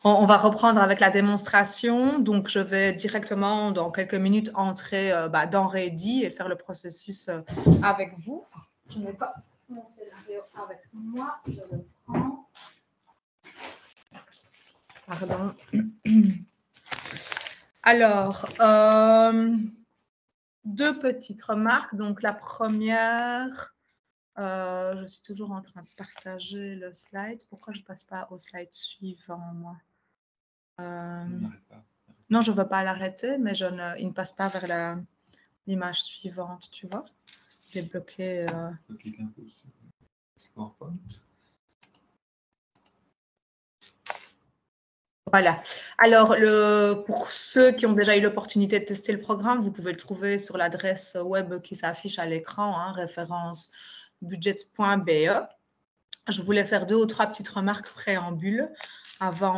On va reprendre avec la démonstration. Donc, je vais directement, dans quelques minutes, entrer dans Ready et faire le processus avec vous. Je n'ai pas mon scénario avec moi. Je le prends. Pardon. Alors, deux petites remarques. Donc, la première, je suis toujours en train de partager le slide. Pourquoi je ne passe pas au slide suivant, moi? Non, je ne veux pas l'arrêter, mais il ne passe pas vers l'image suivante, tu vois. Il est bloqué. Clique un peu sur PowerPoint. Voilà. Alors, pour ceux qui ont déjà eu l'opportunité de tester le programme, vous pouvez le trouver sur l'adresse web qui s'affiche à l'écran, hein, référence budget.be. Je voulais faire 2 ou 3 petites remarques préambules avant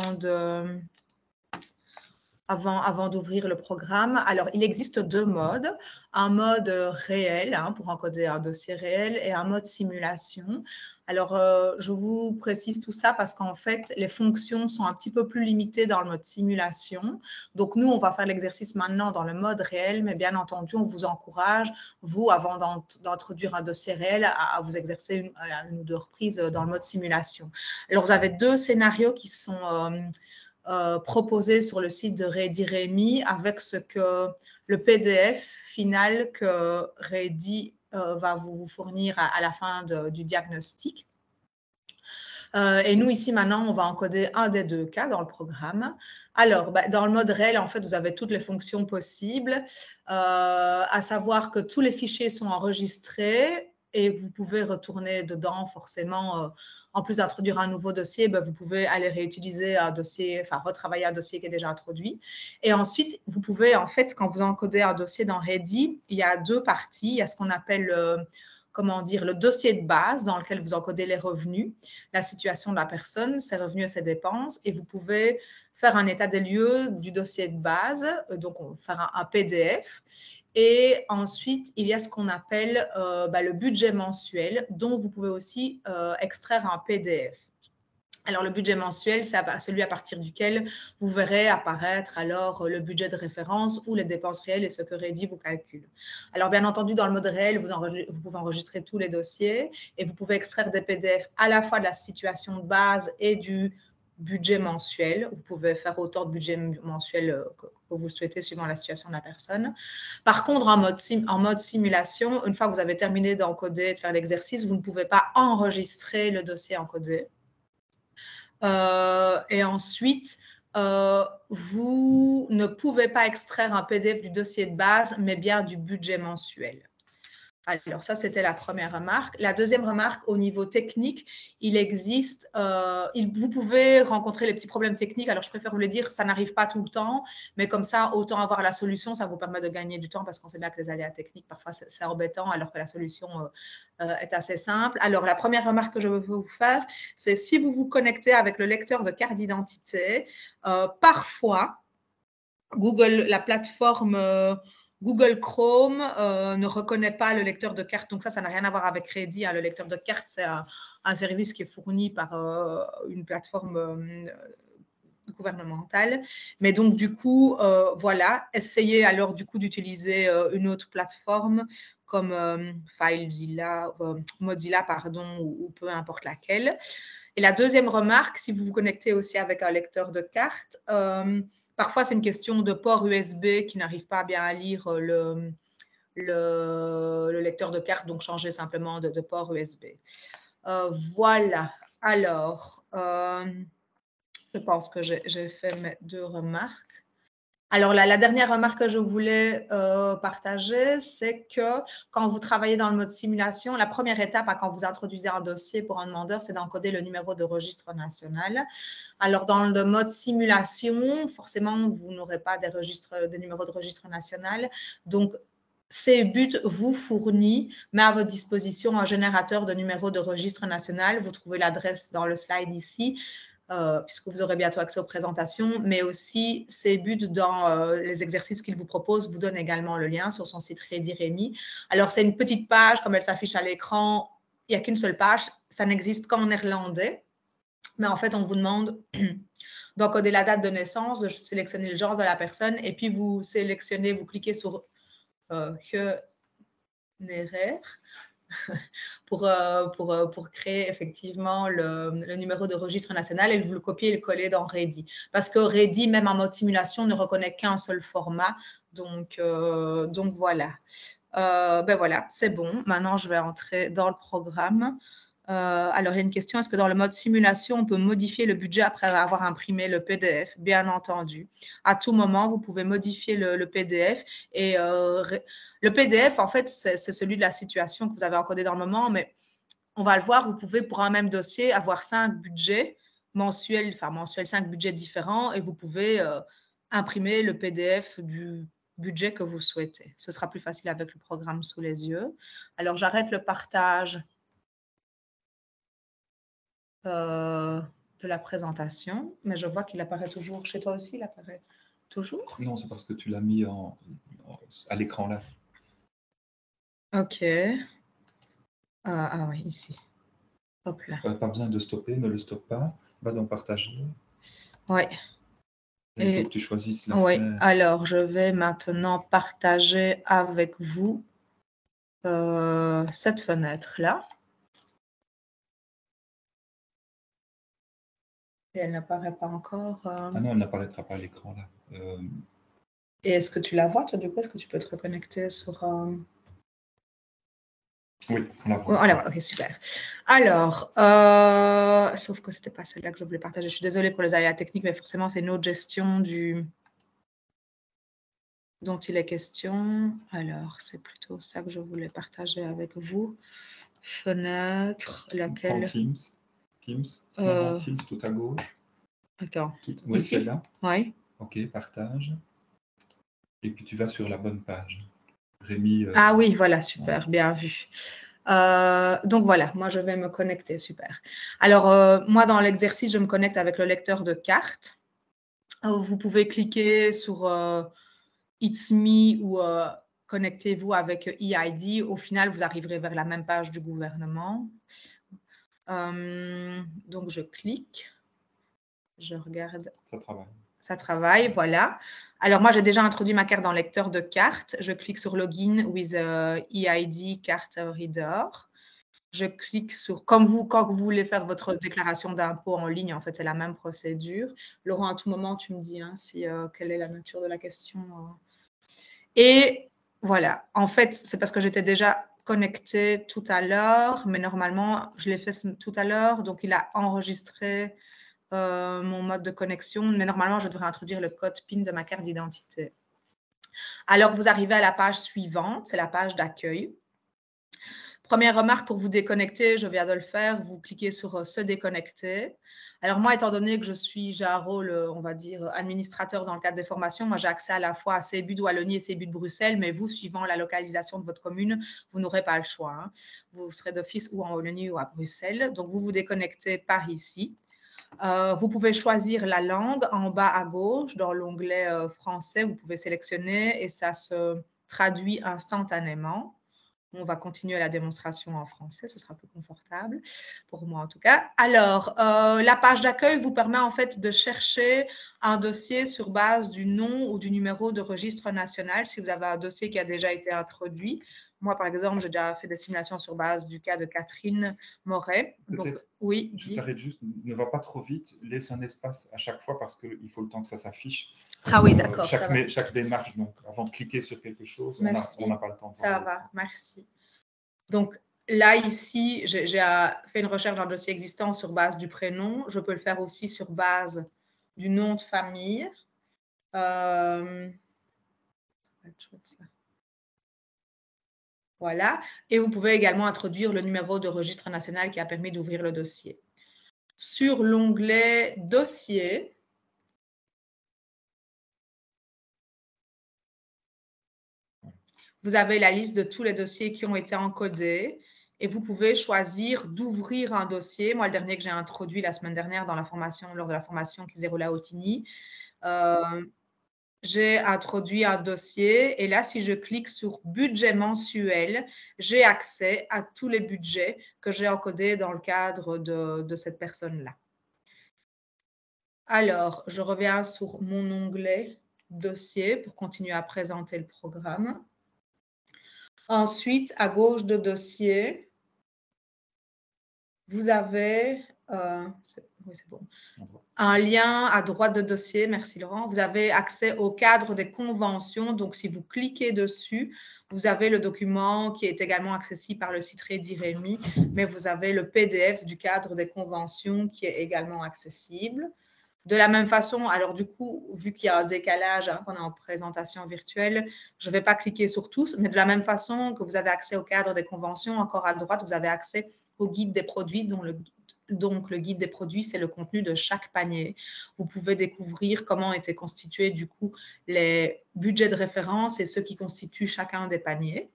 d'ouvrir le programme. Alors, il existe 2 modes. Un mode réel, hein, pour encoder un dossier réel, et un mode simulation. Alors, je vous précise tout ça parce qu'en fait, les fonctions sont un petit peu plus limitées dans le mode simulation. Donc, nous, on va faire l'exercice maintenant dans le mode réel, mais bien entendu, on vous encourage, vous, avant d'introduire un dossier réel, à vous exercer une ou 2 reprises dans le mode simulation. Alors, vous avez 2 scénarios qui sont proposés sur le site de Ready Rémy avec le PDF final que Ready va vous fournir à la fin du diagnostic. Et nous, ici, maintenant, on va encoder un des 2 cas dans le programme. Alors, dans le mode réel, en fait, vous avez toutes les fonctions possibles, à savoir que tous les fichiers sont enregistrés et vous pouvez retourner dedans forcément. En plus d'introduire un nouveau dossier, vous pouvez aller réutiliser un dossier, enfin retravailler un dossier qui est déjà introduit. Et ensuite, vous pouvez, en fait, quand vous encodez un dossier dans Ready, il y a 2 parties. Il y a ce qu'on appelle le dossier de base dans lequel vous encodez les revenus, la situation de la personne, ses revenus et ses dépenses, et vous pouvez faire un état des lieux du dossier de base, donc on va faire un PDF. Et ensuite, il y a ce qu'on appelle le budget mensuel, dont vous pouvez aussi extraire un PDF. Alors, le budget mensuel, c'est celui à partir duquel vous verrez apparaître alors le budget de référence ou les dépenses réelles et ce que Ready vous calcule. Alors, bien entendu, dans le mode réel, vous pouvez enregistrer tous les dossiers et vous pouvez extraire des PDF à la fois de la situation de base et du budget mensuel. Vous pouvez faire autant de budget mensuel que vous souhaitez suivant la situation de la personne. Par contre, en mode simulation, une fois que vous avez terminé d'encoder, de faire l'exercice, vous ne pouvez pas enregistrer le dossier encodé. Et ensuite, vous ne pouvez pas extraire un PDF du dossier de base, mais bien du budget mensuel. Alors, ça, c'était la première remarque. La deuxième remarque, au niveau technique, il existe, vous pouvez rencontrer les petits problèmes techniques. Alors, je préfère vous le dire, ça n'arrive pas tout le temps, mais comme ça, autant avoir la solution, ça vous permet de gagner du temps parce qu'on sait bien que les aléas techniques, parfois, c'est embêtant, alors que la solution est assez simple. Alors, la première remarque que je veux vous faire, c'est si vous vous connectez avec le lecteur de carte d'identité, parfois, la plateforme Google Chrome ne reconnaît pas le lecteur de carte. Donc, ça n'a rien à voir avec Ready. Hein. Le lecteur de carte, c'est un service qui est fourni par une plateforme gouvernementale. Mais donc, du coup, voilà, essayez alors du coup d'utiliser une autre plateforme comme FileZilla, Mozilla, pardon, ou peu importe laquelle. Et la deuxième remarque, si vous vous connectez aussi avec un lecteur de carte, parfois, c'est une question de port USB qui n'arrive pas bien à lire le lecteur de carte, donc changez simplement de port USB. Voilà. Alors, je pense que j'ai fait mes 2 remarques. Alors, la dernière remarque que je voulais partager, c'est que quand vous travaillez dans le mode simulation, la première étape quand vous introduisez un dossier pour un demandeur, c'est d'encoder le numéro de registre national. Alors, dans le mode simulation, forcément, vous n'aurez pas des numéros de registre national. Donc, CBUT vous fournit, met à votre disposition un générateur de numéro de registre national. Vous trouvez l'adresse dans le slide ici. Puisque vous aurez bientôt accès aux présentations, mais aussi CBUT dans les exercices qu'il vous propose vous donne également le lien sur son site Ready Rémy. Alors, c'est une petite page, comme elle s'affiche à l'écran, il n'y a qu'une seule page, ça n'existe qu'en néerlandais, mais en fait, on vous demande d'encoder la date de naissance, de sélectionner le genre de la personne et puis vous sélectionnez, vous cliquez sur Generer pour créer effectivement le numéro de registre national et vous le copiez et le collez dans Ready. Parce que Ready, même en mode simulation, ne reconnaît qu'un seul format. Donc voilà. Ben voilà, c'est bon. Maintenant, je vais entrer dans le programme. Alors, il y a une question. Est-ce que dans le mode simulation, on peut modifier le budget après avoir imprimé le PDF? Bien entendu. À tout moment, vous pouvez modifier le PDF. Et le PDF, en fait, c'est celui de la situation que vous avez encodé dans le moment. Mais on va le voir, vous pouvez, pour un même dossier, avoir 5 budgets mensuels, 5 budgets différents. Et vous pouvez imprimer le PDF du budget que vous souhaitez. Ce sera plus facile avec le programme sous les yeux. Alors, j'arrête le partage de la présentation, mais je vois qu'il apparaît toujours. Chez toi aussi, il apparaît toujours? Non, c'est parce que tu l'as mis à l'écran là. Ok. Ah oui, ici. Hop là. Pas besoin de stopper, ne le stoppe pas. Va dans partager. Oui. Il faut que tu choisisses la Oui, fenêtre. alors je vais maintenant partager avec vous cette fenêtre-là. Et elle n'apparaît pas encore. Ah non, elle n'apparaîtra pas à l'écran là. Et est-ce que tu la vois, toi, du coup? Est-ce que tu peux te reconnecter sur... Oui, on la voit. Voilà, ok, super. Alors, sauf que ce n'était pas celle-là que je voulais partager. Je suis désolée pour les aléas techniques, mais forcément, c'est une autre gestion dont il est question. Alors, c'est plutôt ça que je voulais partager avec vous. Fenêtre, laquelle? Teams. Non, Teams, tout à gauche. Attends. Oui, ici? celle-là. Oui. Ok, partage. Et puis tu vas sur la bonne page. Rémi. Ah oui, voilà, super, bien vu. Donc voilà, moi je vais me connecter, super. Alors, moi dans l'exercice, je me connecte avec le lecteur de cartes. Vous pouvez cliquer sur It's Me ou connectez-vous avec EID. Au final, vous arriverez vers la même page du gouvernement. Donc je clique, je regarde. Ça travaille. Ça travaille, voilà. Alors, moi, j'ai déjà introduit ma carte dans le lecteur de cartes. Je clique sur Login with EID Card Reader. Je clique sur, comme vous, quand vous voulez faire votre déclaration d'impôt en ligne, en fait, c'est la même procédure. Laurent, à tout moment, tu me dis quelle est la nature de la question. Et voilà, en fait, c'est parce que j'étais déjà connectée tout à l'heure, mais normalement, je l'ai fait tout à l'heure, donc il a enregistré mon mode de connexion, mais normalement, je devrais introduire le code PIN de ma carte d'identité. Alors, vous arrivez à la page suivante, c'est la page d'accueil. Première remarque, pour vous déconnecter, je viens de le faire, vous cliquez sur se déconnecter. Alors moi, étant donné que j'ai un rôle, on va dire, administrateur dans le cadre des formations, moi j'ai accès à la fois à CEBU de Wallonie et CEBU de Bruxelles, mais vous, suivant la localisation de votre commune, vous n'aurez pas le choix. Hein. Vous serez d'office ou en Wallonie ou à Bruxelles. Donc vous vous déconnectez par ici. Vous pouvez choisir la langue en bas à gauche dans l'onglet français. Vous pouvez sélectionner et ça se traduit instantanément. On va continuer la démonstration en français, ce sera plus confortable pour moi en tout cas. Alors, la page d'accueil vous permet en fait de chercher un dossier sur base du nom ou du numéro de registre national si vous avez un dossier qui a déjà été introduit. Moi, par exemple, j'ai déjà fait des simulations sur base du cas de Catherine Moret. Donc, oui, je t'arrête juste, ne va pas trop vite, laisse un espace à chaque fois parce qu'il faut le temps que ça s'affiche. Ah oui, d'accord. Chaque démarche, donc avant de cliquer sur quelque chose, on n'a pas le temps. Ça va, merci. Donc là, ici, j'ai fait une recherche dans le dossier existant sur base du prénom. Je peux le faire aussi sur base du nom de famille. Voilà. Et vous pouvez également introduire le numéro de registre national qui a permis d'ouvrir le dossier. Sur l'onglet Dossier, vous avez la liste de tous les dossiers qui ont été encodés et vous pouvez choisir d'ouvrir un dossier. Moi, le dernier que j'ai introduit la semaine dernière lors de la formation qui se déroulait à Otigny, j'ai introduit un dossier et là, si je clique sur budget mensuel, j'ai accès à tous les budgets que j'ai encodés dans le cadre de cette personne-là. Alors, je reviens sur mon onglet dossier pour continuer à présenter le programme. Ensuite, à gauche de dossier, vous avez oui, c'est bon. Un lien à droite de dossier, merci Laurent. Vous avez accès au cadre des conventions. Donc, si vous cliquez dessus, vous avez le document qui est également accessible par le site Rediremi, mais vous avez le PDF du cadre des conventions qui est également accessible. De la même façon, alors du coup, vu qu'il y a un décalage qu'on est en présentation virtuelle, je ne vais pas cliquer sur tous, mais de la même façon que vous avez accès au cadre des conventions, encore à droite, vous avez accès au guide des produits, donc le guide des produits, c'est le contenu de chaque panier. Vous pouvez découvrir comment étaient constitués du coup les budgets de référence et ce qui constitue chacun des paniers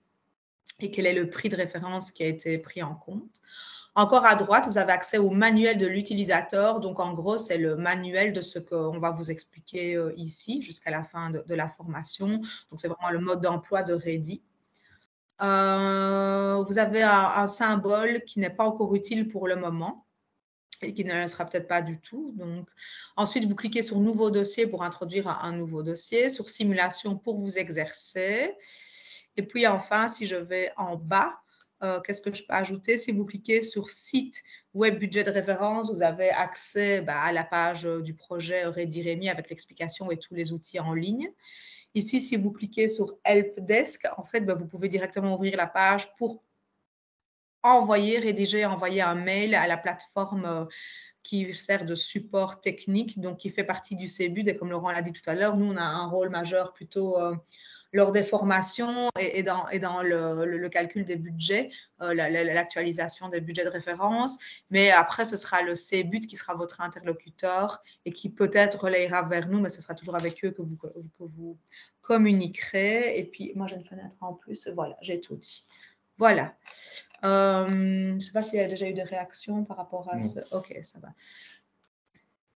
et quel est le prix de référence qui a été pris en compte. Encore à droite, vous avez accès au manuel de l'utilisateur. Donc, en gros, c'est le manuel de ce qu'on va vous expliquer ici jusqu'à la fin de la formation. Donc, c'est vraiment le mode d'emploi de Ready. Vous avez un symbole qui n'est pas encore utile pour le moment et qui ne le sera peut-être pas du tout. Donc, ensuite, vous cliquez sur « Nouveau dossier » pour introduire un nouveau dossier, sur « Simulation » pour vous exercer. Et puis, enfin, si je vais en bas, qu'est-ce que je peux ajouter? Si vous cliquez sur « Site web budget de référence », vous avez accès à la page du projet Rediremi avec l'explication et tous les outils en ligne. Ici, si vous cliquez sur « Help Desk », en fait, vous pouvez directement ouvrir la page pour rédiger, envoyer un mail à la plateforme qui sert de support technique, donc qui fait partie du CBUD. Et comme Laurent l'a dit tout à l'heure, nous, on a un rôle majeur plutôt lors des formations et dans le calcul des budgets, l'actualisation des budgets de référence. Mais après, ce sera le CBUD qui sera votre interlocuteur et qui peut-être relayera vers nous, mais ce sera toujours avec eux que vous communiquerez. Et puis, moi, j'ai une fenêtre en plus. Voilà, j'ai tout dit. Voilà. Je ne sais pas s'il y a déjà eu des réactions par rapport à ce. Ok, ça va.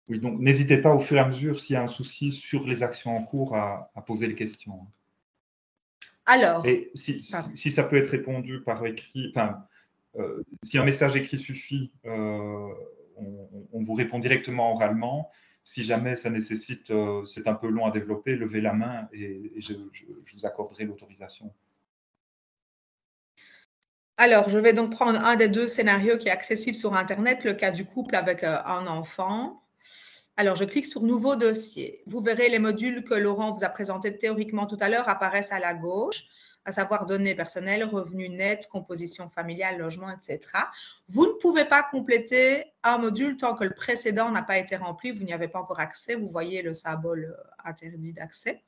Oui, donc n'hésitez pas au fur et à mesure, s'il y a un souci sur les actions en cours, à poser les questions. Alors. Et si ça peut être répondu par écrit, enfin, si un message écrit suffit, on vous répond directement oralement. Si jamais ça nécessite, c'est un peu long à développer, levez la main et je vous accorderai l'autorisation. Alors, je vais donc prendre un des deux scénarios qui est accessible sur Internet, le cas du couple avec un enfant. Alors, je clique sur « Nouveau dossier ». Vous verrez les modules que Laurent vous a présentés théoriquement tout à l'heure apparaissent à la gauche, à savoir données personnelles, revenus nets, composition familiale, logement, etc. Vous ne pouvez pas compléter un module tant que le précédent n'a pas été rempli, vous n'y avez pas encore accès, vous voyez le symbole interdit d'accès.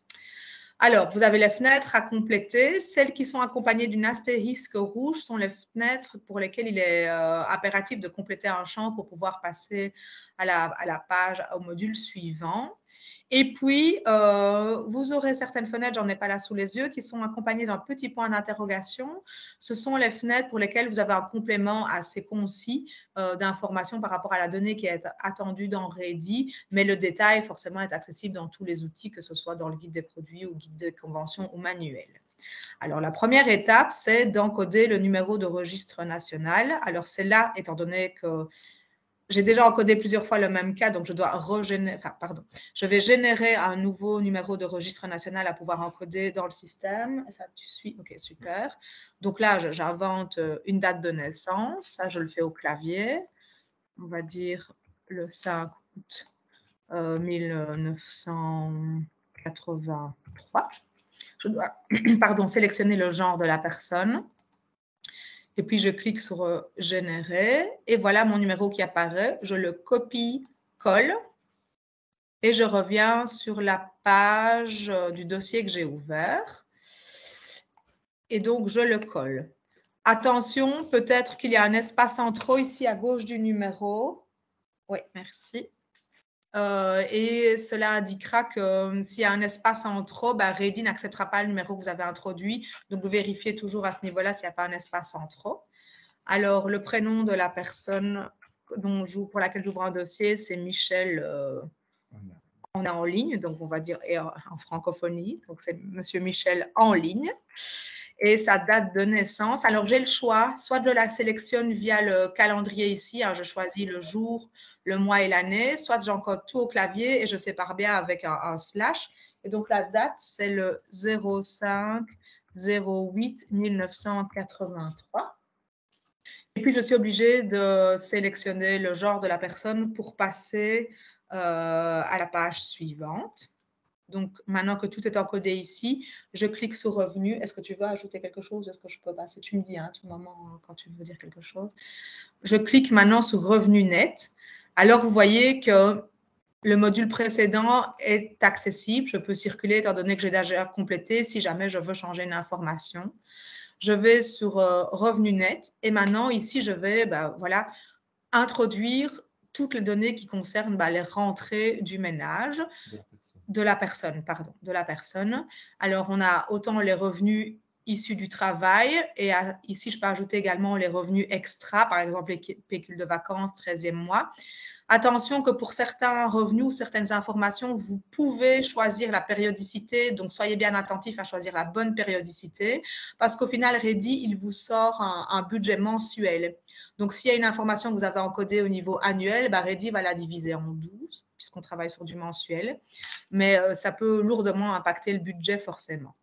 Alors, vous avez les fenêtres à compléter. Celles qui sont accompagnées d'une astérisque rouge sont les fenêtres pour lesquelles il est impératif de compléter un champ pour pouvoir passer à la page, au module suivant. Et puis, vous aurez certaines fenêtres, j'en ai pas là sous les yeux, qui sont accompagnées d'un petit point d'interrogation. Ce sont les fenêtres pour lesquelles vous avez un complément assez concis d'informations par rapport à la donnée qui est attendue dans Ready, mais le détail, forcément, est accessible dans tous les outils, que ce soit dans le guide des produits ou guide des conventions ou manuel. Alors, la première étape, c'est d'encoder le numéro de registre national. Alors, c'est là, étant donné que j'ai déjà encodé plusieurs fois le même cas, donc je dois je vais générer un nouveau numéro de registre national à pouvoir encoder dans le système. Ça, tu suis? Ok, super. Donc là, j'invente une date de naissance. Ça, je le fais au clavier. On va dire le 5 août 1983. Je dois sélectionner le genre de la personne. Et puis, je clique sur « Générer » et voilà mon numéro qui apparaît. Je le copie-colle et je reviens sur la page du dossier que j'ai ouvert. Et donc, je le colle. Attention, peut-être qu'il y a un espace en trop ici à gauche du numéro. Oui, merci. Et cela indiquera que s'il y a un espace en trop, Ready n'acceptera pas le numéro que vous avez introduit. Donc, vous vérifiez toujours à ce niveau-là s'il n'y a pas un espace en trop. Alors, le prénom de la personne pour laquelle j'ouvre un dossier, c'est Michel. On est en ligne, donc on va dire en francophonie. Donc, c'est Monsieur Michel en ligne. et sa date de naissance. Alors, j'ai le choix, soit je la sélectionne via le calendrier ici, hein, je choisis le jour, le mois et l'année, soit j'encode tout au clavier et je sépare bien avec un slash. Et donc, la date, c'est le 05/08/1983. Et puis, je suis obligée de sélectionner le genre de la personne pour passer à la page suivante. Donc, maintenant que tout est encodé ici, je clique sur Revenu. Est-ce que tu veux ajouter quelque chose? Est-ce que je peux passer? Tu me dis à tout moment quand tu veux dire quelque chose. Je clique maintenant sur Revenu net. Alors, vous voyez que le module précédent est accessible. Je peux circuler étant donné que j'ai déjà complété si jamais je veux changer une information. Je vais sur Revenu net et maintenant, ici, je vais voilà, introduire toutes les données qui concernent les rentrées du ménage, de la personne. Alors, on a autant les revenus issus du travail et ici, je peux ajouter également les revenus extra, par exemple les pécules de vacances, 13e mois. Attention que pour certains revenus ou certaines informations, vous pouvez choisir la périodicité, donc soyez bien attentifs à choisir la bonne périodicité parce qu'au final, Ready, il vous sort un budget mensuel. Donc, s'il y a une information que vous avez encodée au niveau annuel, Ready va la diviser en 12 puisqu'on travaille sur du mensuel, mais ça peut lourdement impacter le budget forcément.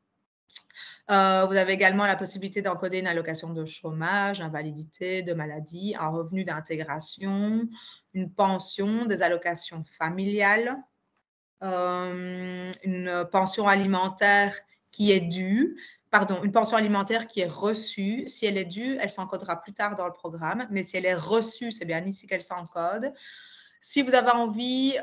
Vous avez également la possibilité d'encoder une allocation de chômage, d'invalidité, de maladie, un revenu d'intégration, une pension, des allocations familiales, une pension alimentaire qui est due, une pension alimentaire qui est reçue. Si elle est due, elle s'encodera plus tard dans le programme, mais si elle est reçue, c'est bien ici qu'elle s'encode. Si vous avez envie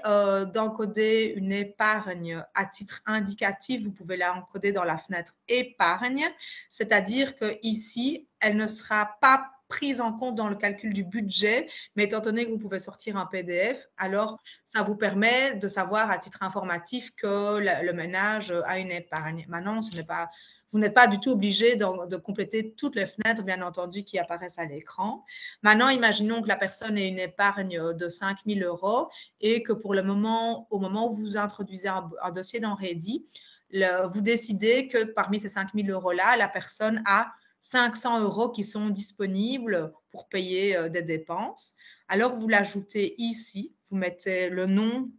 d'encoder une épargne à titre indicatif, vous pouvez la encoder dans la fenêtre épargne, c'est-à-dire qu'ici, elle ne sera pas prise en compte dans le calcul du budget, mais étant donné que vous pouvez sortir un PDF, alors ça vous permet de savoir à titre informatif que le ménage a une épargne. Maintenant, vous n'êtes pas du tout obligé de compléter toutes les fenêtres, bien entendu, qui apparaissent à l'écran. Maintenant, imaginons que la personne ait une épargne de 5 000 € et que pour le moment, au moment où vous introduisez un dossier dans Ready, vous décidez que parmi ces 5 000 €-là, la personne a 500 € qui sont disponibles pour payer des dépenses. Alors, vous l'ajoutez ici, vous mettez le nom,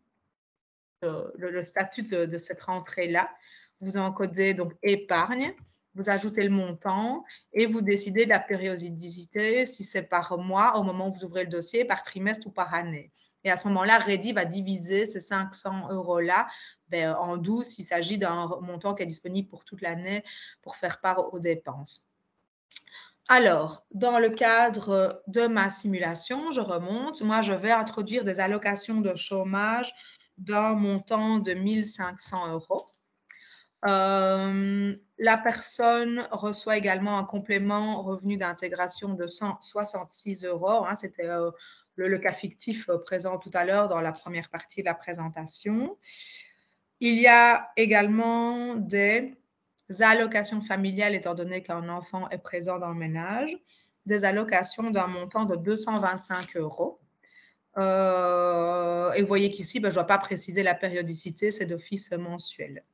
le statut de cette rentrée-là, vous encodez donc épargne, vous ajoutez le montant et vous décidez de la périodicité, si c'est par mois au moment où vous ouvrez le dossier, par trimestre ou par année. Et à ce moment-là, Ready va diviser ces 500 € en 12 s'il s'agit d'un montant qui est disponible pour toute l'année pour faire part aux dépenses. Alors, dans le cadre de ma simulation, je remonte. Moi, je vais introduire des allocations de chômage d'un montant de 1 500 €. La personne reçoit également un complément revenu d'intégration de 166 €. Hein, c'était le cas fictif présent tout à l'heure dans la première partie de la présentation. Il y a également des allocations familiales, étant donné qu'un enfant est présent dans le ménage, des allocations d'un montant de 225 €. Et vous voyez qu'ici, je ne dois pas préciser la périodicité, c'est d'office mensuel.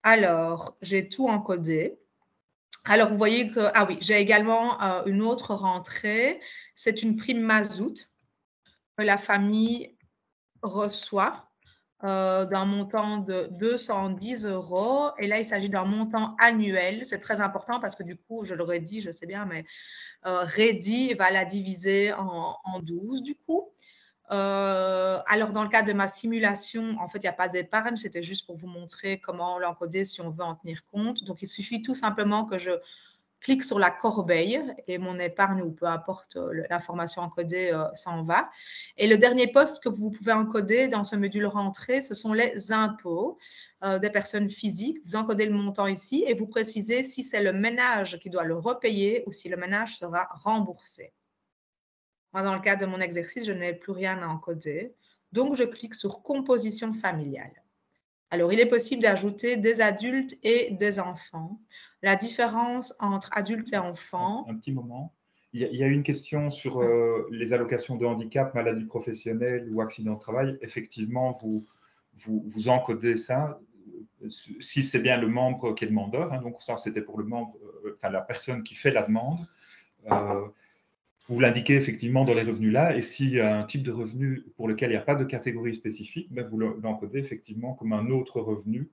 Alors, j'ai tout encodé. Alors, vous voyez que, j'ai également une autre rentrée. C'est une prime mazout que la famille reçoit d'un montant de 210 €. Et là, il s'agit d'un montant annuel. C'est très important parce que du coup, je l'aurais dit, je sais bien, mais Ready va la diviser en 12 du coup. Alors, dans le cas de ma simulation, en fait, il n'y a pas d'épargne. C'était juste pour vous montrer comment l'encoder si on veut en tenir compte. Donc, il suffit tout simplement que je clique sur la corbeille et mon épargne ou peu importe l'information encodée s'en va. Et le dernier poste que vous pouvez encoder dans ce module rentrée, ce sont les impôts des personnes physiques. Vous encodez le montant ici et vous précisez si c'est le ménage qui doit le repayer ou si le ménage sera remboursé. Moi, dans le cadre de mon exercice, je n'ai plus rien à encoder. Donc, je clique sur composition familiale. Alors, il est possible d'ajouter des adultes et des enfants. La différence entre adultes et enfants… Un petit moment. Il y a une question sur les allocations de handicap, maladie professionnelle ou accident de travail. Effectivement, vous encodez ça si c'est bien le membre qui est demandeur. Hein, donc, ça, c'était pour le membre enfin, la personne qui fait la demande, vous l'indiquez effectivement dans les revenus là, et s'il y a un type de revenu pour lequel il n'y a pas de catégorie spécifique, ben vous l'encodez effectivement comme un autre revenu,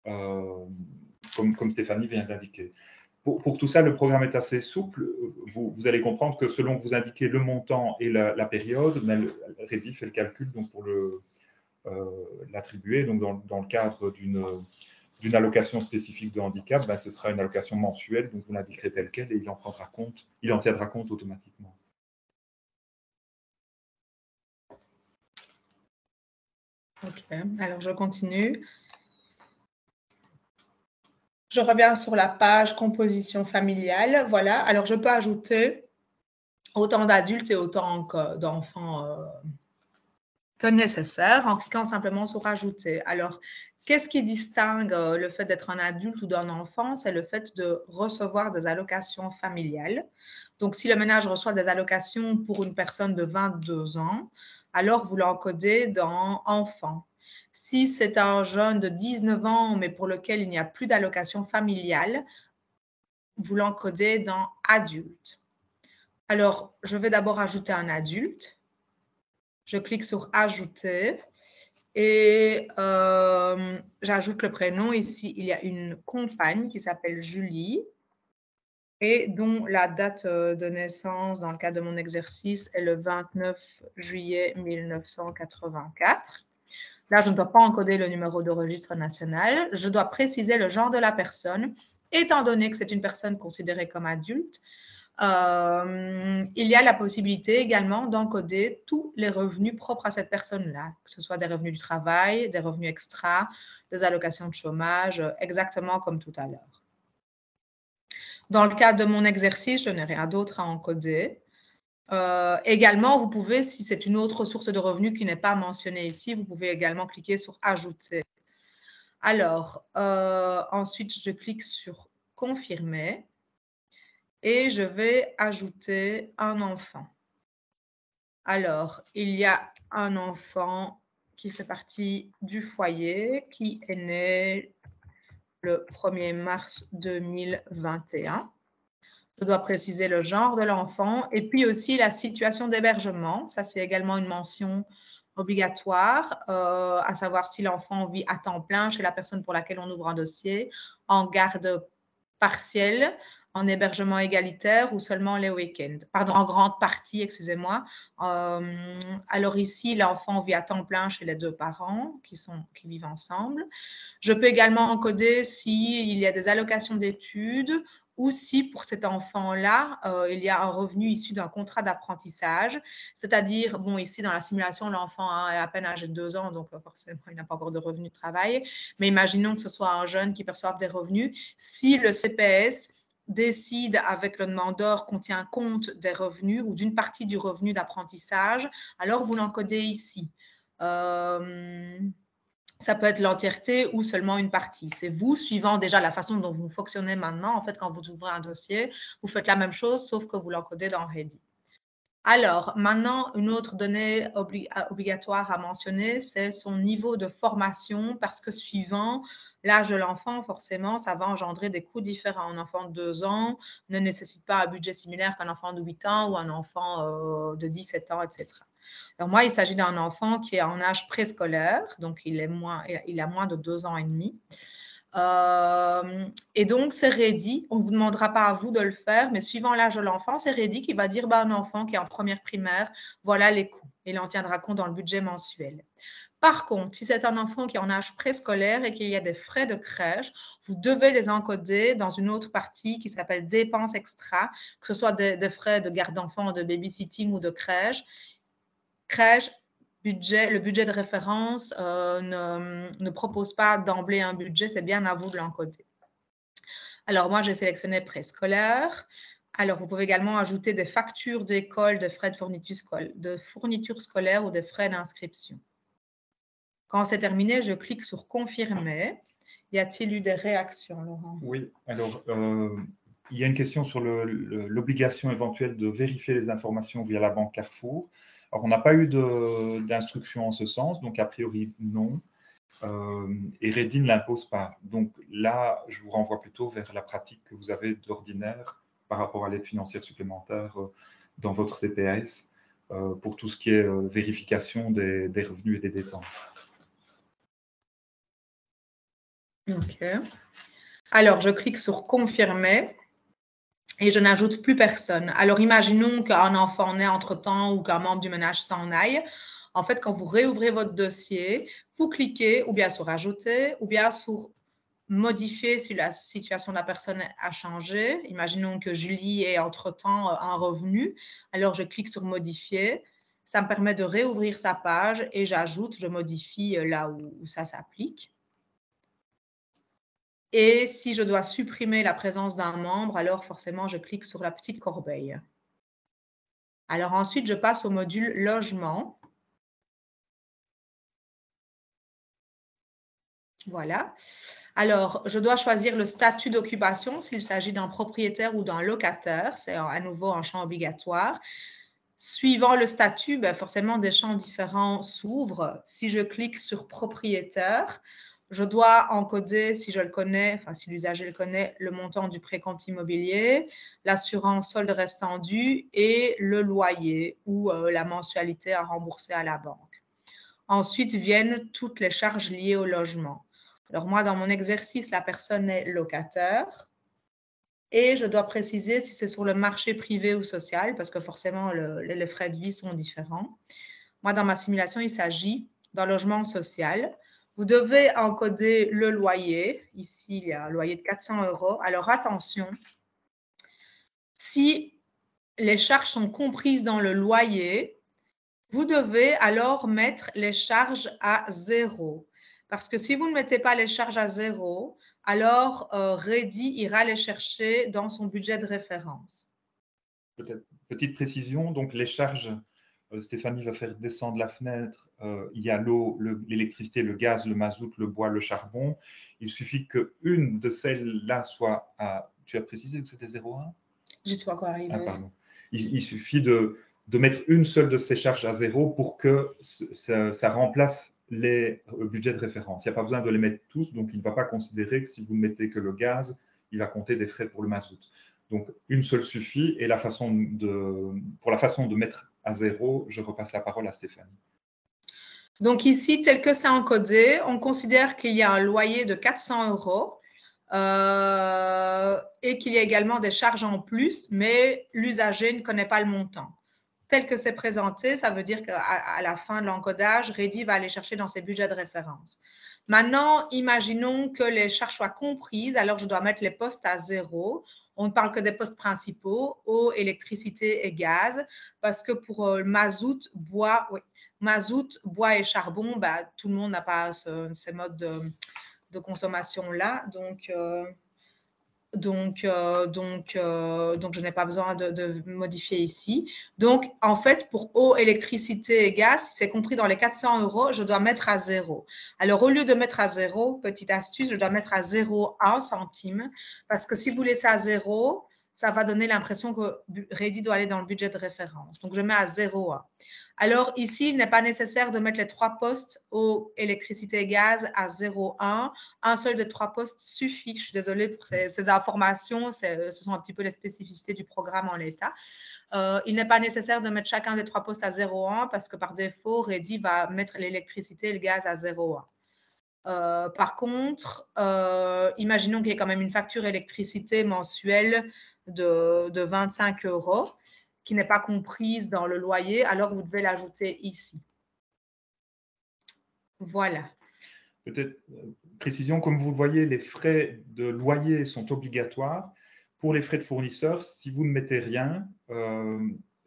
comme Stéphanie vient d'indiquer. Pour tout ça, le programme est assez souple. Vous allez comprendre que selon que vous indiquez le montant et la période, Redi fait le calcul donc, pour l'attribuer. Donc dans le cadre d'une allocation spécifique de handicap, ben, ce sera une allocation mensuelle, donc vous l'indiquerez telle quelle et il en tiendra compte automatiquement. Ok, alors je continue. Je reviens sur la page composition familiale. Voilà, alors je peux ajouter autant d'adultes et autant d'enfants que nécessaire en cliquant simplement sur ajouter. Alors, qu'est-ce qui distingue le fait d'être un adulte ou d'un enfant? C'est le fait de recevoir des allocations familiales. Donc, si le ménage reçoit des allocations pour une personne de 22 ans, alors vous l'encodez dans enfant. Si c'est un jeune de 19 ans, mais pour lequel il n'y a plus d'allocation familiale, vous l'encodez dans adulte. Alors, je vais d'abord ajouter un adulte. Je clique sur ajouter et j'ajoute le prénom. Ici, il y a une compagne qui s'appelle Julie et dont la date de naissance dans le cadre de mon exercice est le 29 juillet 1984. Là, je ne dois pas encoder le numéro de registre national. Je dois préciser le genre de la personne, étant donné que c'est une personne considérée comme adulte. Il y a la possibilité également d'encoder tous les revenus propres à cette personne-là, que ce soit des revenus du travail, des revenus extra, des allocations de chômage, exactement comme tout à l'heure. Dans le cadre de mon exercice, je n'ai rien d'autre à encoder. Également, vous pouvez, si c'est une autre source de revenus qui n'est pas mentionnée ici, vous pouvez également cliquer sur « Ajouter ». Alors, ensuite, je clique sur « Confirmer » et je vais ajouter un enfant. Alors, il y a un enfant qui fait partie du foyer, qui est né le 1er mars 2021. Je dois préciser le genre de l'enfant et puis aussi la situation d'hébergement. Ça, c'est également une mention obligatoire, à savoir si l'enfant vit à temps plein chez la personne pour laquelle on ouvre un dossier, en garde partielle, en hébergement égalitaire ou seulement les week-ends. Pardon, en grande partie, excusez-moi. Alors ici, l'enfant vit à temps plein chez les deux parents qui vivent ensemble. Je peux également encoder s'il y a des allocations d'études ou si pour cet enfant-là, il y a un revenu issu d'un contrat d'apprentissage, c'est-à-dire, bon, ici dans la simulation, l'enfant est à peine âgé de 2 ans, donc forcément, il n'a pas encore de revenu de travail, mais imaginons que ce soit un jeune qui perçoive des revenus. Si le CPS décide avec le demandeur qu'on tient compte des revenus ou d'une partie du revenu d'apprentissage, alors vous l'encodez ici. Ça peut être l'entièreté ou seulement une partie. C'est vous, suivant déjà la façon dont vous fonctionnez maintenant. En fait, quand vous ouvrez un dossier, vous faites la même chose, sauf que vous l'encodez dans Redi. Alors, maintenant, une autre donnée obligatoire à mentionner, c'est son niveau de formation, parce que suivant l'âge de l'enfant, forcément, ça va engendrer des coûts différents. Un enfant de 2 ans ne nécessite pas un budget similaire qu'un enfant de 8 ans ou un enfant de 17 ans, etc. Alors moi, il s'agit d'un enfant qui est en âge préscolaire, donc il a moins de 2 ans et demi. Et donc, c'est Redi. On ne vous demandera pas à vous de le faire, mais suivant l'âge de l'enfant, c'est Redi qui va dire un enfant qui est en première primaire, voilà les coûts. Il en tiendra compte dans le budget mensuel. Par contre, si c'est un enfant qui est en âge préscolaire et qu'il y a des frais de crèche, vous devez les encoder dans une autre partie qui s'appelle dépenses extra, que ce soit des frais de garde d'enfant, de babysitting ou de crèche. Crèche, le budget de référence ne propose pas d'emblée un budget, c'est bien à vous de l'encoder. Alors, moi, j'ai sélectionné préscolaire. Alors, vous pouvez également ajouter des factures d'école, des frais de fourniture scolaire ou des frais d'inscription. Quand c'est terminé, je clique sur « Confirmer ». Y a-t-il eu des réactions, Laurent? Oui, alors, il y a une question sur l'obligation éventuelle de vérifier les informations via la banque Carrefour. Alors, on n'a pas eu d'instruction en ce sens, donc a priori, non. et Redi ne l'impose pas. Donc là, je vous renvoie plutôt vers la pratique que vous avez d'ordinaire par rapport à l'aide financière supplémentaire dans votre CPAS pour tout ce qui est vérification des revenus et des dépenses. OK. Alors, je clique sur « Confirmer » et je n'ajoute plus personne. Alors, imaginons qu'un enfant naît entre-temps ou qu'un membre du ménage s'en aille. En fait, quand vous réouvrez votre dossier, vous cliquez ou bien sur « Ajouter » ou bien sur « Modifier » si la situation de la personne a changé. Imaginons que Julie ait entre-temps un revenu. Alors, je clique sur « Modifier ». Ça me permet de réouvrir sa page et j'ajoute, je modifie là où ça s'applique. Et si je dois supprimer la présence d'un membre, alors forcément, je clique sur la petite corbeille. Alors ensuite, je passe au module logement. Voilà. Alors, je dois choisir le statut d'occupation s'il s'agit d'un propriétaire ou d'un locataire. C'est à nouveau un champ obligatoire. Suivant le statut, forcément, des champs différents s'ouvrent. Si je clique sur propriétaire, je dois encoder, si je le connais, enfin si l'usager le connaît, le montant du précompte immobilier, l'assurance solde restant due et le loyer ou la mensualité à rembourser à la banque. Ensuite viennent toutes les charges liées au logement. Alors moi, dans mon exercice, la personne est locataire et je dois préciser si c'est sur le marché privé ou social parce que forcément, les frais de vie sont différents. Moi, dans ma simulation, il s'agit d'un logement social. Vous devez encoder le loyer. Ici, il y a un loyer de 400 €. Alors, attention, si les charges sont comprises dans le loyer, vous devez alors mettre les charges à 0. Parce que si vous ne mettez pas les charges à 0, alors Redi ira les chercher dans son budget de référence. Peut-être petite précision, donc les charges, Stéphanie va faire descendre la fenêtre, il y a l'eau, l'électricité, le gaz, le mazout, le bois, le charbon. Il suffit qu'une de celles-là soit à… Tu as précisé que c'était 0,1 ? J'y suis encore arrivée. Ah, pardon. Il suffit de mettre une seule de ces charges à 0 pour que ça remplace les budgets de référence. Il n'y a pas besoin de les mettre tous, donc il ne va pas considérer que si vous ne mettez que le gaz, il va compter des frais pour le mazout. Donc, une seule suffit et pour la façon de mettre à 0, je repasse la parole à Stéphanie. Donc ici, tel que c'est encodé, on considère qu'il y a un loyer de 400 € et qu'il y a également des charges en plus, mais l'usager ne connaît pas le montant. Tel que c'est présenté, ça veut dire qu'à la fin de l'encodage, Redi va aller chercher dans ses budgets de référence. Maintenant, imaginons que les charges soient comprises, alors je dois mettre les postes à 0. On ne parle que des postes principaux, eau, électricité et gaz, parce que pour mazout, bois, et charbon, tout le monde n'a pas ces modes de consommation-là. Donc, je n'ai pas besoin de modifier ici. Donc, en fait, pour eau, électricité et gaz, si c'est compris dans les 400 €, je dois mettre à 0. Alors, au lieu de mettre à 0, petite astuce, je dois mettre à 0,1 centime parce que si vous laissez à 0, ça va donner l'impression que Redi doit aller dans le budget de référence. Donc, je mets à 0,1. Alors, ici, il n'est pas nécessaire de mettre les 3 postes eau, électricité et gaz à 0,1. Un seul des 3 postes suffit. Je suis désolée pour ces informations. Ce sont un petit peu les spécificités du programme en l'état. Il n'est pas nécessaire de mettre chacun des 3 postes à 0,1 parce que par défaut, Redi va mettre l'électricité et le gaz à 0,1. Par contre, imaginons qu'il y ait quand même une facture électricité mensuelle de 25 € qui n'est pas comprise dans le loyer, alors vous devez l'ajouter ici. Voilà. Peut-être précision, comme vous le voyez, les frais de loyer sont obligatoires. Pour les frais de fournisseur, si vous ne mettez rien,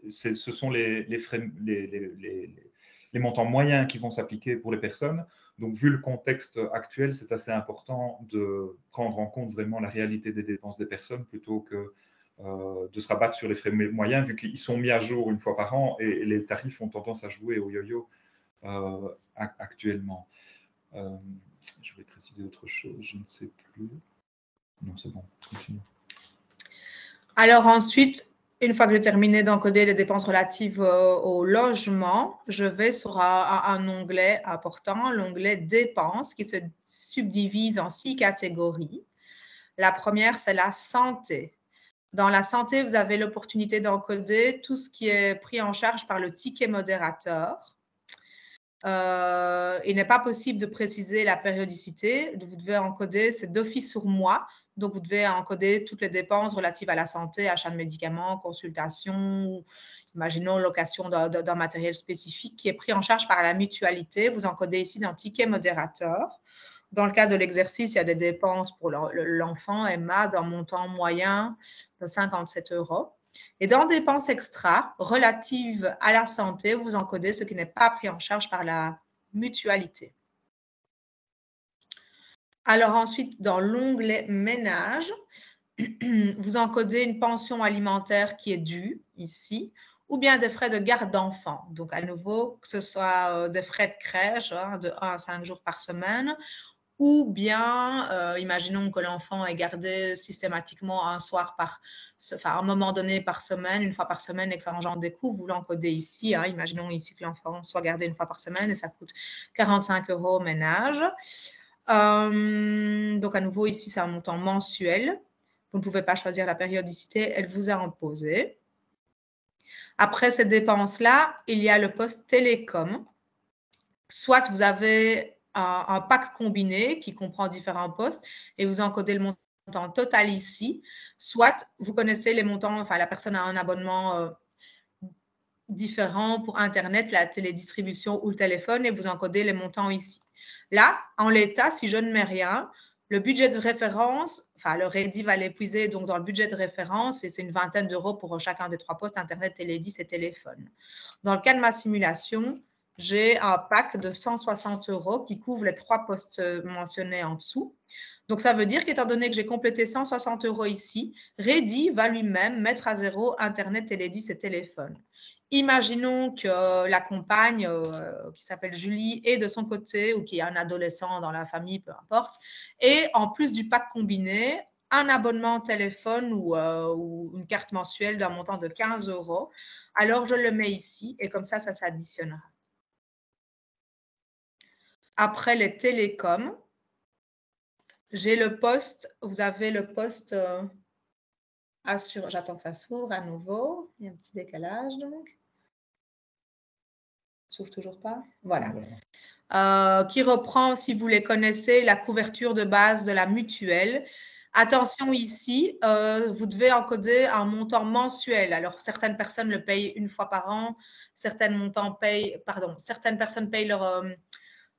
ce sont les frais, les montants moyens qui vont s'appliquer pour les personnes. Donc, vu le contexte actuel, c'est assez important de prendre en compte vraiment la réalité des dépenses des personnes plutôt que de se rabattre sur les frais moyens, vu qu'ils sont mis à jour une fois par an et les tarifs ont tendance à jouer au yo-yo actuellement. Je vais préciser autre chose, je ne sais plus. Non, c'est bon, continue. Alors ensuite, Une fois que j'ai terminé d'encoder les dépenses relatives au logement, je vais sur un onglet important, l'onglet dépenses, qui se subdivise en 6 catégories. La première, c'est la santé. Dans la santé, vous avez l'opportunité d'encoder tout ce qui est pris en charge par le ticket modérateur. Il n'est pas possible de préciser la périodicité. Vous devez encoder, c'est d'office sur mois. Donc, vous devez encoder toutes les dépenses relatives à la santé, achat de médicaments, consultation, imaginons location d'un matériel spécifique qui est pris en charge par la mutualité. Vous encodez ici dans ticket modérateur. Dans le cas de l'exercice, il y a des dépenses pour l'enfant, Emma, d'un montant moyen de 57 €. Et dans dépenses extra relatives à la santé, vous encodez ce qui n'est pas pris en charge par la mutualité. Alors ensuite, dans l'onglet ménage, vous encodez une pension alimentaire qui est due ici, ou bien des frais de garde d'enfants. Donc à nouveau, que ce soit des frais de crèche de 1 à 5 jours par semaine, ou bien, imaginons que l'enfant est gardé systématiquement un moment donné par semaine, une fois par semaine, et que ça engendre des coûts, vous l'encodez ici. Imaginons ici que l'enfant soit gardé une fois par semaine et ça coûte 45 € au ménage. Donc, à nouveau, ici, c'est un montant mensuel. Vous ne pouvez pas choisir la périodicité, elle vous est imposée. Après ces dépenses-là, il y a le poste télécom. Soit vous avez un pack combiné qui comprend différents postes et vous encodez le montant total ici. Soit vous connaissez les montants, enfin la personne a un abonnement différent pour Internet, la télédistribution ou le téléphone et vous encodez les montants ici. Là, en l'état, si je ne mets rien, le budget de référence, enfin le REDI va l'épuiser, donc dans le budget de référence, c'est une vingtaine d'euros pour chacun des 3 postes, Internet, Télédis et téléphone. Dans le cas de ma simulation, j'ai un pack de 160 € qui couvre les 3 postes mentionnés en dessous. Donc, ça veut dire qu'étant donné que j'ai complété 160 € ici, REDI va lui-même mettre à zéro Internet, Télédis et téléphone. Imaginons que la compagne qui s'appelle Julie est de son côté ou qui est un adolescent dans la famille, peu importe, et en plus du pack combiné, un abonnement téléphone ou une carte mensuelle d'un montant de 15 €. Alors, je le mets ici et comme ça s'additionnera. Après les télécoms, j'ai le poste, vous avez le poste j'attends que ça s'ouvre à nouveau, il y a un petit décalage donc. S'ouvre toujours pas. Voilà. Qui reprend, si vous les connaissez, la couverture de base de la mutuelle. Attention ici, vous devez encoder un montant mensuel. Alors, certaines personnes le payent une fois par an, certaines personnes payent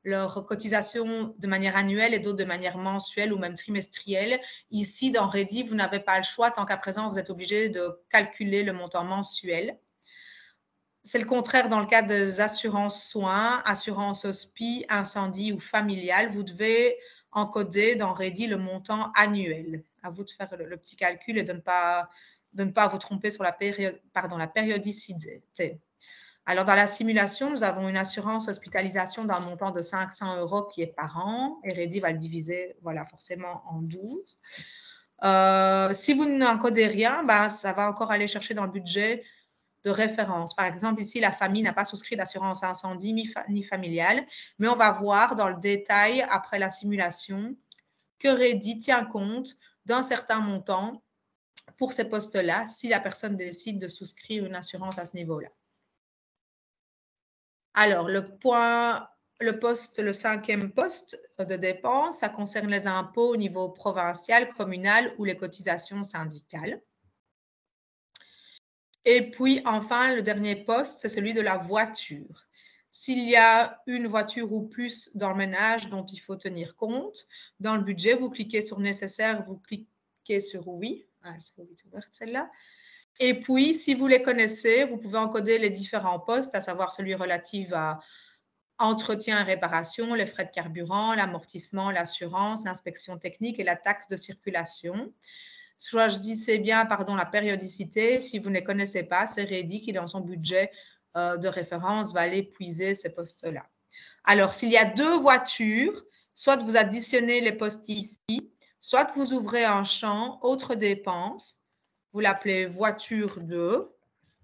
leur cotisation de manière annuelle et d'autres de manière mensuelle ou même trimestrielle. Ici, dans REDI, vous n'avez pas le choix. Tant qu'à présent, vous êtes obligé de calculer le montant mensuel. C'est le contraire dans le cas des assurances soins, assurance hospi, incendie ou familiale. Vous devez encoder dans REDI le montant annuel. À vous de faire le petit calcul et de ne pas vous tromper sur la périodicité. Alors, dans la simulation, nous avons une assurance hospitalisation d'un montant de 500 € qui est par an. Et REDI va le diviser, voilà, forcément en 12. Si vous n'encodez rien, ça va encore aller chercher dans le budget de référence. Par exemple, ici, la famille n'a pas souscrit d'assurance incendie ni familiale, mais on va voir dans le détail, après la simulation, que REDI tient compte d'un certain montant pour ces postes-là, si la personne décide de souscrire une assurance à ce niveau-là. Alors, le 5e poste de dépense, ça concerne les impôts au niveau provincial, communal ou les cotisations syndicales. Et puis, enfin, le dernier poste, c'est celui de la voiture. S'il y a une voiture ou plus dans le ménage dont il faut tenir compte, dans le budget, vous cliquez sur nécessaire, vous cliquez sur oui. Elle s'est ouverte celle-là. Et puis, si vous les connaissez, vous pouvez encoder les différents postes, à savoir celui relatif à entretien et réparation, les frais de carburant, l'amortissement, l'assurance, l'inspection technique et la taxe de circulation. Soit je dis c'est bien, la périodicité. Si vous ne les connaissez pas, c'est REDI qui, dans son budget de référence, va aller puiser ces postes-là. Alors, s'il y a 2 voitures, soit vous additionnez les postes ici, soit vous ouvrez un champ « Autres dépenses ». vous l'appelez voiture 2.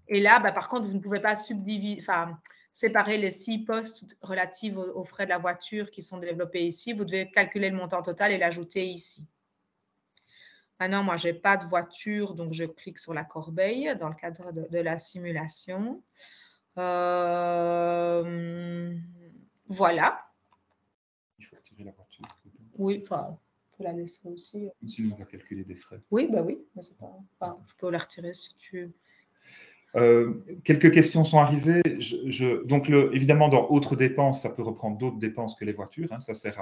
Et là, par contre, vous ne pouvez pas séparer les 6 postes relatifs aux frais de la voiture qui sont développés ici. Vous devez calculer le montant total et l'ajouter ici. Maintenant, moi, je n'ai pas de voiture, donc je clique sur la corbeille dans le cadre de la simulation. Voilà. Il faut retirer la voiture. Oui, enfin, on peut la laisser aussi. Sinon, on va calculer des frais. Oui, oui, mais c'est pas... je peux la retirer si tu... Quelques questions sont arrivées. Donc, évidemment, dans autres dépenses, ça peut reprendre d'autres dépenses que les voitures. Hein. Ça sert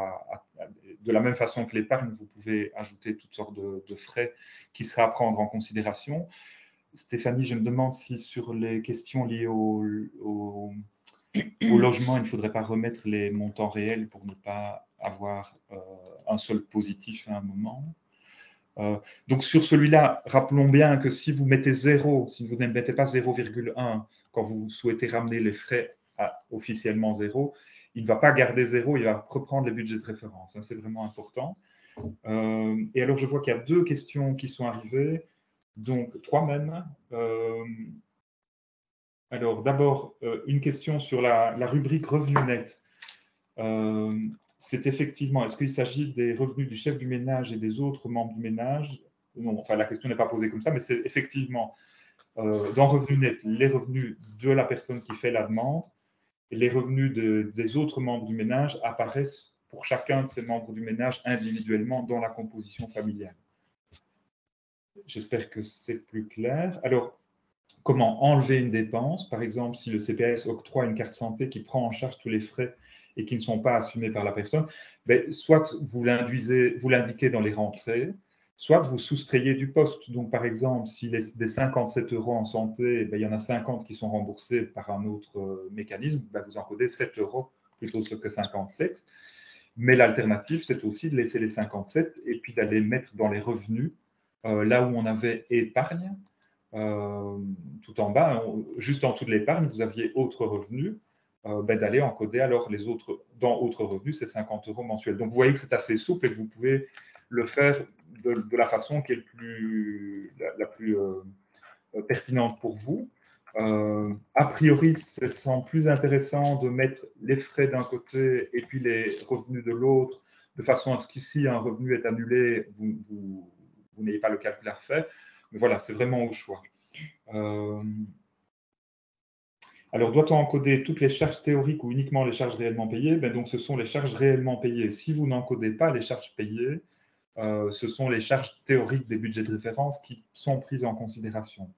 de la même façon que l'épargne, vous pouvez ajouter toutes sortes de frais qui seraient à prendre en considération. Stéphanie, je me demande si sur les questions liées au logement, il ne faudrait pas remettre les montants réels pour ne pas avoir un solde positif à un moment. Donc sur celui-là, rappelons bien que si vous mettez 0, si vous ne mettez pas 0,1 quand vous souhaitez ramener les frais à officiellement 0, il ne va pas garder 0, il va reprendre les budgets de référence. C'est vraiment important. Et alors je vois qu'il y a 2 questions qui sont arrivées, donc 3 même. Alors d'abord, une question sur la rubrique revenu net. C'est effectivement, est-ce qu'il s'agit des revenus du chef du ménage et des autres membres du ménage? Non, enfin la question n'est pas posée comme ça, mais c'est effectivement dans revenu net, les revenus de la personne qui fait la demande et les revenus des autres membres du ménage apparaissent pour chacun de ces membres du ménage individuellement dans la composition familiale. J'espère que c'est plus clair. Alors, comment enlever une dépense? Par exemple, si le CPAS octroie une carte santé qui prend en charge tous les frais et qui ne sont pas assumés par la personne, soit vous l'indiquez dans les rentrées, soit vous soustrayez du poste. Donc, par exemple, s'il est des 57 € en santé, il y en a 50 qui sont remboursés par un autre mécanisme, vous encodez 7 € plutôt que 57. Mais l'alternative, c'est aussi de laisser les 57 et puis d'aller mettre dans les revenus, là où on avait épargne, tout en bas, juste en dessous de l'épargne, vous aviez autres revenus, d'aller encoder alors les autres, dans autres revenus, c'est 50 € mensuels. Donc vous voyez que c'est assez souple et que vous pouvez le faire de la façon qui est la plus pertinente pour vous. A priori, ça semble plus intéressant de mettre les frais d'un côté et puis les revenus de l'autre, de façon à ce qu'ici un revenu est annulé, vous n'ayez pas le calcul à refaire. Mais voilà, c'est vraiment au choix. Alors, doit-on encoder toutes les charges théoriques ou uniquement les charges réellement payées? Donc, ce sont les charges réellement payées. Si vous n'encodez pas les charges payées, ce sont les charges théoriques des budgets de référence qui sont prises en considération.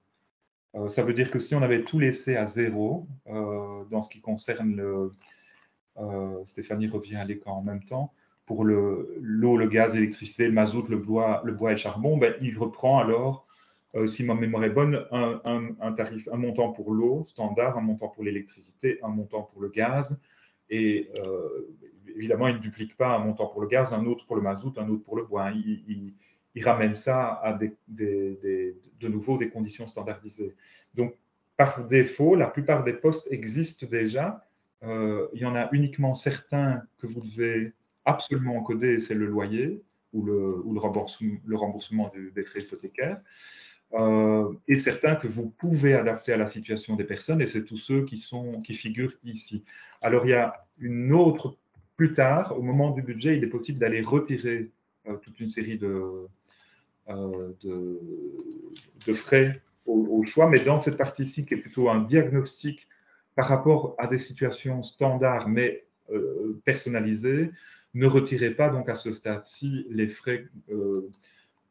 Ça veut dire que si on avait tout laissé à 0, dans ce qui concerne Stéphanie revient à l'écran en même temps, pour l'eau, le gaz, l'électricité, le mazout, le bois et le charbon, il reprend alors, si ma mémoire est bonne, un tarif, un montant pour l'eau standard, un montant pour l'électricité, un montant pour le gaz, et évidemment, il ne duplique pas un montant pour le gaz, un autre pour le mazout, un autre pour le bois. Il ramène ça à de nouveau des conditions standardisées. Donc, par défaut, la plupart des postes existent déjà. Il y en a uniquement certains que vous devez absolument encoder, c'est le loyer ou le remboursement des frais hypothécaires. Et certains que vous pouvez adapter à la situation des personnes, et c'est tous ceux qui figurent ici. Alors, il y a une autre, plus tard, au moment du budget, il est possible d'aller retirer toute une série de frais au choix, mais dans cette partie-ci, qui est plutôt un diagnostic par rapport à des situations standards, mais personnalisées, ne retirez pas donc à ce stade-ci les frais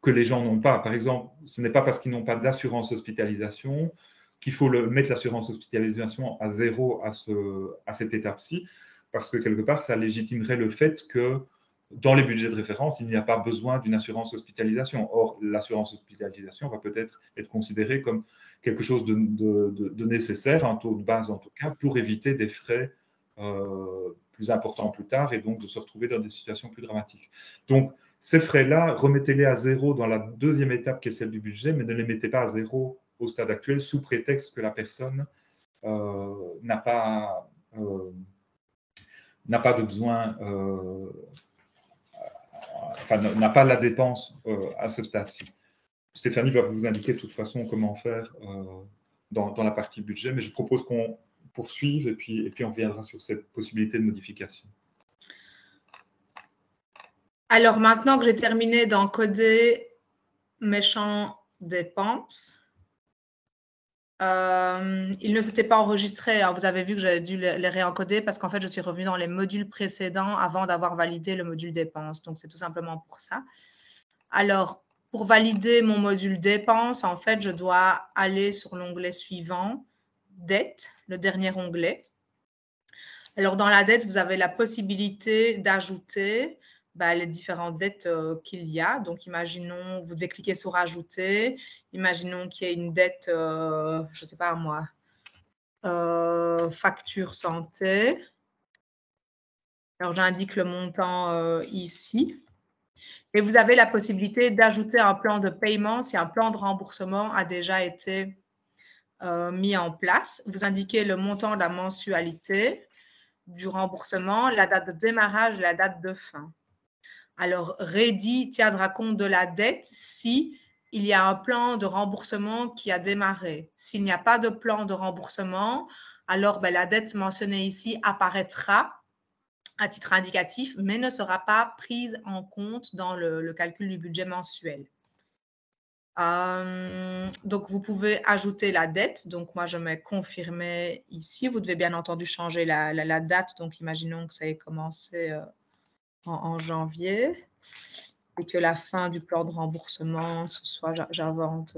que les gens n'ont pas. Par exemple, ce n'est pas parce qu'ils n'ont pas d'assurance hospitalisation qu'il faut mettre l'assurance hospitalisation à 0 à cette étape-ci, parce que quelque part, ça légitimerait le fait que dans les budgets de référence, il n'y a pas besoin d'une assurance hospitalisation. Or, l'assurance hospitalisation va peut-être être considérée comme quelque chose de nécessaire, un taux de base en tout cas, pour éviter des frais plus importants plus tard et donc de se retrouver dans des situations plus dramatiques. Donc, ces frais-là, remettez-les à 0 dans la deuxième étape qui est celle du budget, mais ne les mettez pas à 0 au stade actuel sous prétexte que la personne n'a pas de besoin, n'a pas la dépense à ce stade-ci. Stéphanie va vous indiquer de toute façon comment faire dans la partie budget, mais je propose qu'on poursuive et puis on reviendra sur cette possibilité de modification. Alors, maintenant que j'ai terminé d'encoder mes champs dépenses, ils ne s'étaient pas enregistrés. Hein. Vous avez vu que j'avais dû les réencoder parce qu'en fait, je suis revenue dans les modules précédents avant d'avoir validé le module dépenses. Donc, c'est tout simplement pour ça. Alors, pour valider mon module dépenses, en fait, je dois aller sur l'onglet suivant, dette, le dernier onglet. Alors, dans la dette, vous avez la possibilité d'ajouter les différentes dettes qu'il y a. Donc, imaginons, vous devez cliquer sur « Ajouter ». Imaginons qu'il y ait une dette, je ne sais pas moi, facture santé. Alors, j'indique le montant ici. Et vous avez la possibilité d'ajouter un plan de paiement si un plan de remboursement a déjà été mis en place. Vous indiquez le montant de la mensualité du remboursement, la date de démarrage et la date de fin. Alors, Ready tiendra compte de la dette si il y a un plan de remboursement qui a démarré. S'il n'y a pas de plan de remboursement, alors la dette mentionnée ici apparaîtra à titre indicatif, mais ne sera pas prise en compte dans le calcul du budget mensuel. Donc, vous pouvez ajouter la dette. Donc, moi, je mets confirmer ici. Vous devez bien entendu changer la date. Donc, imaginons que ça ait commencé en janvier et que la fin du plan de remboursement, ce soit, j'invente,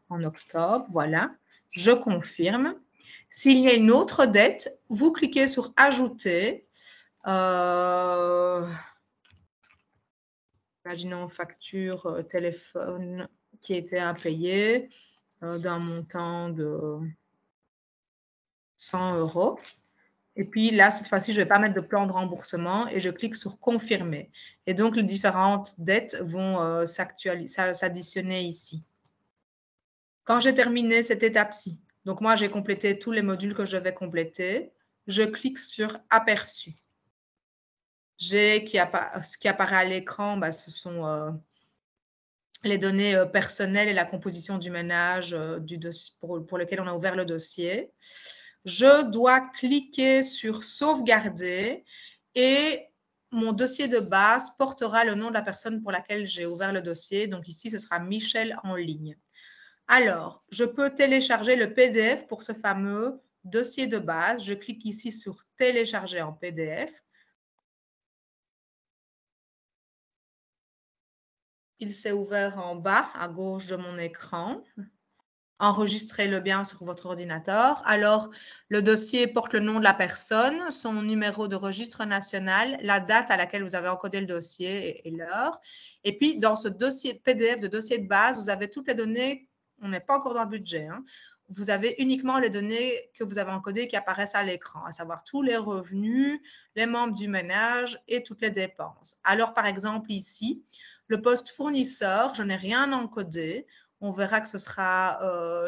en octobre. Voilà. Je confirme. S'il y a une autre dette, vous cliquez sur « Ajouter ». Imaginons facture téléphone qui était impayée d'un montant de 100 €. Et puis là, cette fois-ci, je ne vais pas mettre de plan de remboursement et je clique sur « Confirmer ». Et donc, les différentes dettes vont s'additionner ici. Quand j'ai terminé cette étape-ci, donc moi, j'ai complété tous les modules que je devais compléter, je clique sur « Aperçu ». Ce qui apparaît à l'écran, ce sont les données personnelles et la composition du ménage pour lequel on a ouvert le dossier. Je dois cliquer sur « Sauvegarder » et mon dossier de base portera le nom de la personne pour laquelle j'ai ouvert le dossier. Donc ici, ce sera Michel en ligne. Alors, je peux télécharger le PDF pour ce fameux dossier de base. Je clique ici sur « Télécharger en PDF ». Il s'est ouvert en bas à gauche de mon écran. Enregistrez-le bien sur votre ordinateur. Alors, le dossier porte le nom de la personne, son numéro de registre national, la date à laquelle vous avez encodé le dossier et l'heure. Et puis, dans ce dossier de PDF, de dossier de base, vous avez toutes les données. On n'est pas encore dans le budget. Hein. Vous avez uniquement les données que vous avez encodées qui apparaissent à l'écran, à savoir tous les revenus, les membres du ménage et toutes les dépenses. Alors, par exemple, ici, le poste fournisseur, je n'ai rien encodé. On verra que ce sera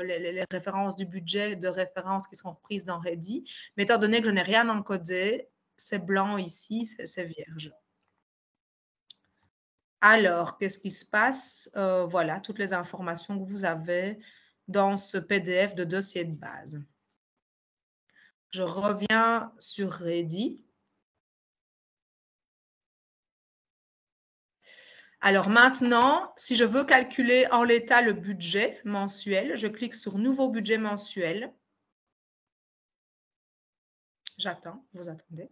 les références du budget de référence qui seront reprises dans Ready. Mais étant donné que je n'ai rien encodé, c'est blanc ici, c'est vierge. Alors, qu'est-ce qui se passe? Voilà, toutes les informations que vous avez dans ce PDF de dossier de base. Je reviens sur Ready. Alors maintenant, si je veux calculer en l'état le budget mensuel, je clique sur « Nouveau budget mensuel ». J'attends, vous attendez.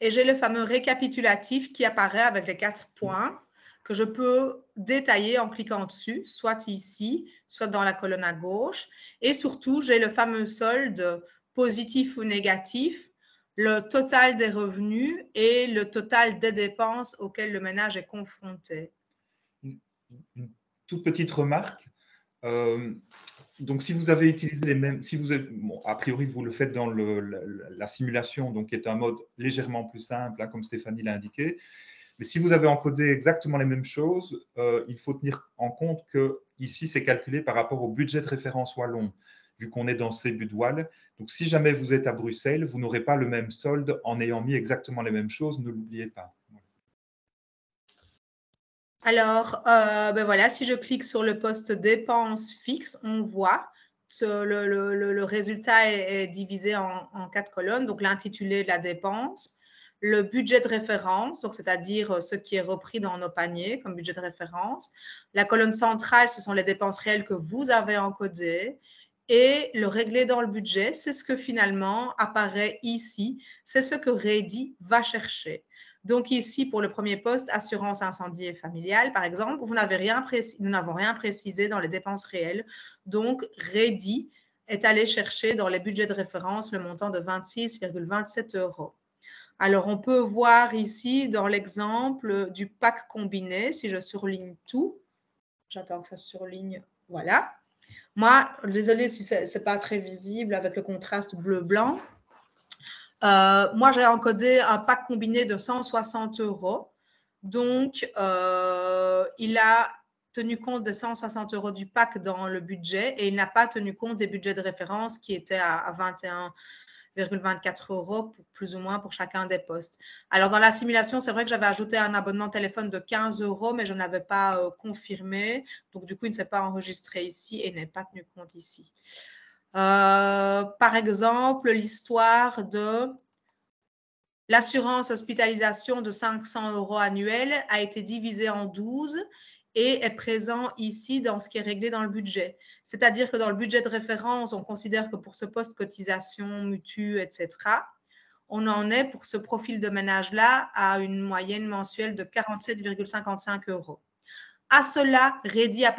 Et j'ai le fameux récapitulatif qui apparaît avec les 4 points que je peux détailler en cliquant dessus, soit ici, soit dans la colonne à gauche. Et surtout, j'ai le fameux solde positif ou négatif, le total des revenus et le total des dépenses auxquelles le ménage est confronté. Une toute petite remarque. Donc, si vous avez utilisé les mêmes, a priori, vous le faites dans la simulation, donc qui est un mode légèrement plus simple, hein, comme Stéphanie l'a indiqué. Mais si vous avez encodé exactement les mêmes choses, il faut tenir en compte que ici, c'est calculé par rapport au budget de référence wallon. vu qu'on est dans ces Budoil. Donc, si jamais vous êtes à Bruxelles, vous n'aurez pas le même solde en ayant mis exactement les mêmes choses, ne l'oubliez pas. Alors, ben voilà, si je clique sur le poste dépenses fixes, on voit que le résultat est divisé en 4 colonnes. Donc, l'intitulé de la dépense, le budget de référence, donc c'est-à-dire ce qui est repris dans nos paniers comme budget de référence. La colonne centrale, ce sont les dépenses réelles que vous avez encodées. Et le réglé dans le budget, c'est ce que finalement apparaît ici. C'est ce que Redi va chercher. Donc ici, pour le premier poste, assurance incendie et familiale, par exemple, nous n'avons rien précisé dans les dépenses réelles. Donc, Redi est allé chercher dans les budgets de référence le montant de 26,27 €. Alors, on peut voir ici dans l'exemple du pack combiné, si je surligne tout, j'attends que ça surligne, voilà. Moi, désolée si ce n'est pas très visible avec le contraste bleu-blanc. Moi, j'ai encodé un pack combiné de 160 €. Donc, il a tenu compte de 160 € du pack dans le budget et il n'a pas tenu compte des budgets de référence qui étaient à 21,24 € plus ou moins pour chacun des postes. Alors, dans la simulation, c'est vrai que j'avais ajouté un abonnement téléphone de 15 €, mais je n'avais pas confirmé. Donc, du coup, il ne s'est pas enregistré ici et n'est pas tenu compte ici. Par exemple, l'histoire de l'assurance hospitalisation de 500 € annuels a été divisée en 12 et est présent ici dans ce qui est réglé dans le budget. C'est-à-dire que dans le budget de référence, on considère que pour ce poste cotisation, mutu, etc., on en est pour ce profil de ménage-là à une moyenne mensuelle de 47,55 €. À cela, Redi a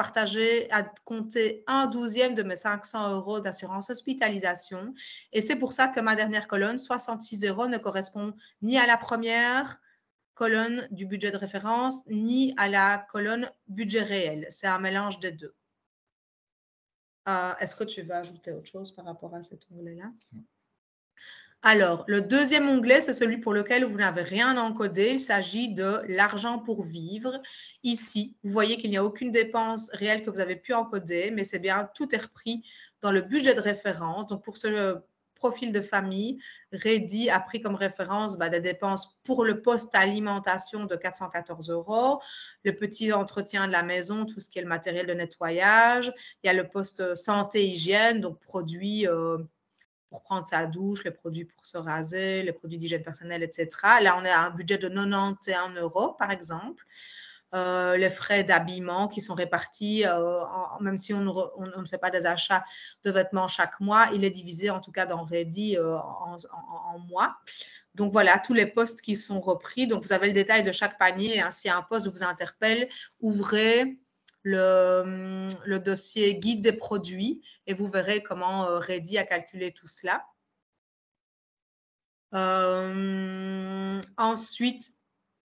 compté 1/12 de mes 500 € d'assurance hospitalisation. Et c'est pour ça que ma dernière colonne, 66 €, ne correspond ni à la première colonne du budget de référence, ni à la colonne budget réel. C'est un mélange des deux. Est-ce que tu veux ajouter autre chose par rapport à cet onglet-là? Alors, le deuxième onglet, c'est celui pour lequel vous n'avez rien encodé. Il s'agit de l'argent pour vivre. Ici, vous voyez qu'il n'y a aucune dépense réelle que vous avez pu encoder, mais c'est bien, tout est repris dans le budget de référence. Donc, pour ce profil de famille, Redi a pris comme référence des dépenses pour le poste alimentation de 414 €, le petit entretien de la maison, tout ce qui est le matériel de nettoyage. Il y a le poste santé-hygiène, donc produits pour prendre sa douche, les produits pour se raser, les produits d'hygiène personnelle, etc. Là, on est à un budget de 91 € par exemple. Les frais d'habillement qui sont répartis, même si on ne fait pas des achats de vêtements chaque mois, il est divisé en tout cas dans Redi en mois. Donc voilà, tous les postes qui sont repris. Donc vous avez le détail de chaque panier. Hein. Si un poste vous interpelle, ouvrez le dossier guide des produits et vous verrez comment Redi a calculé tout cela. Ensuite,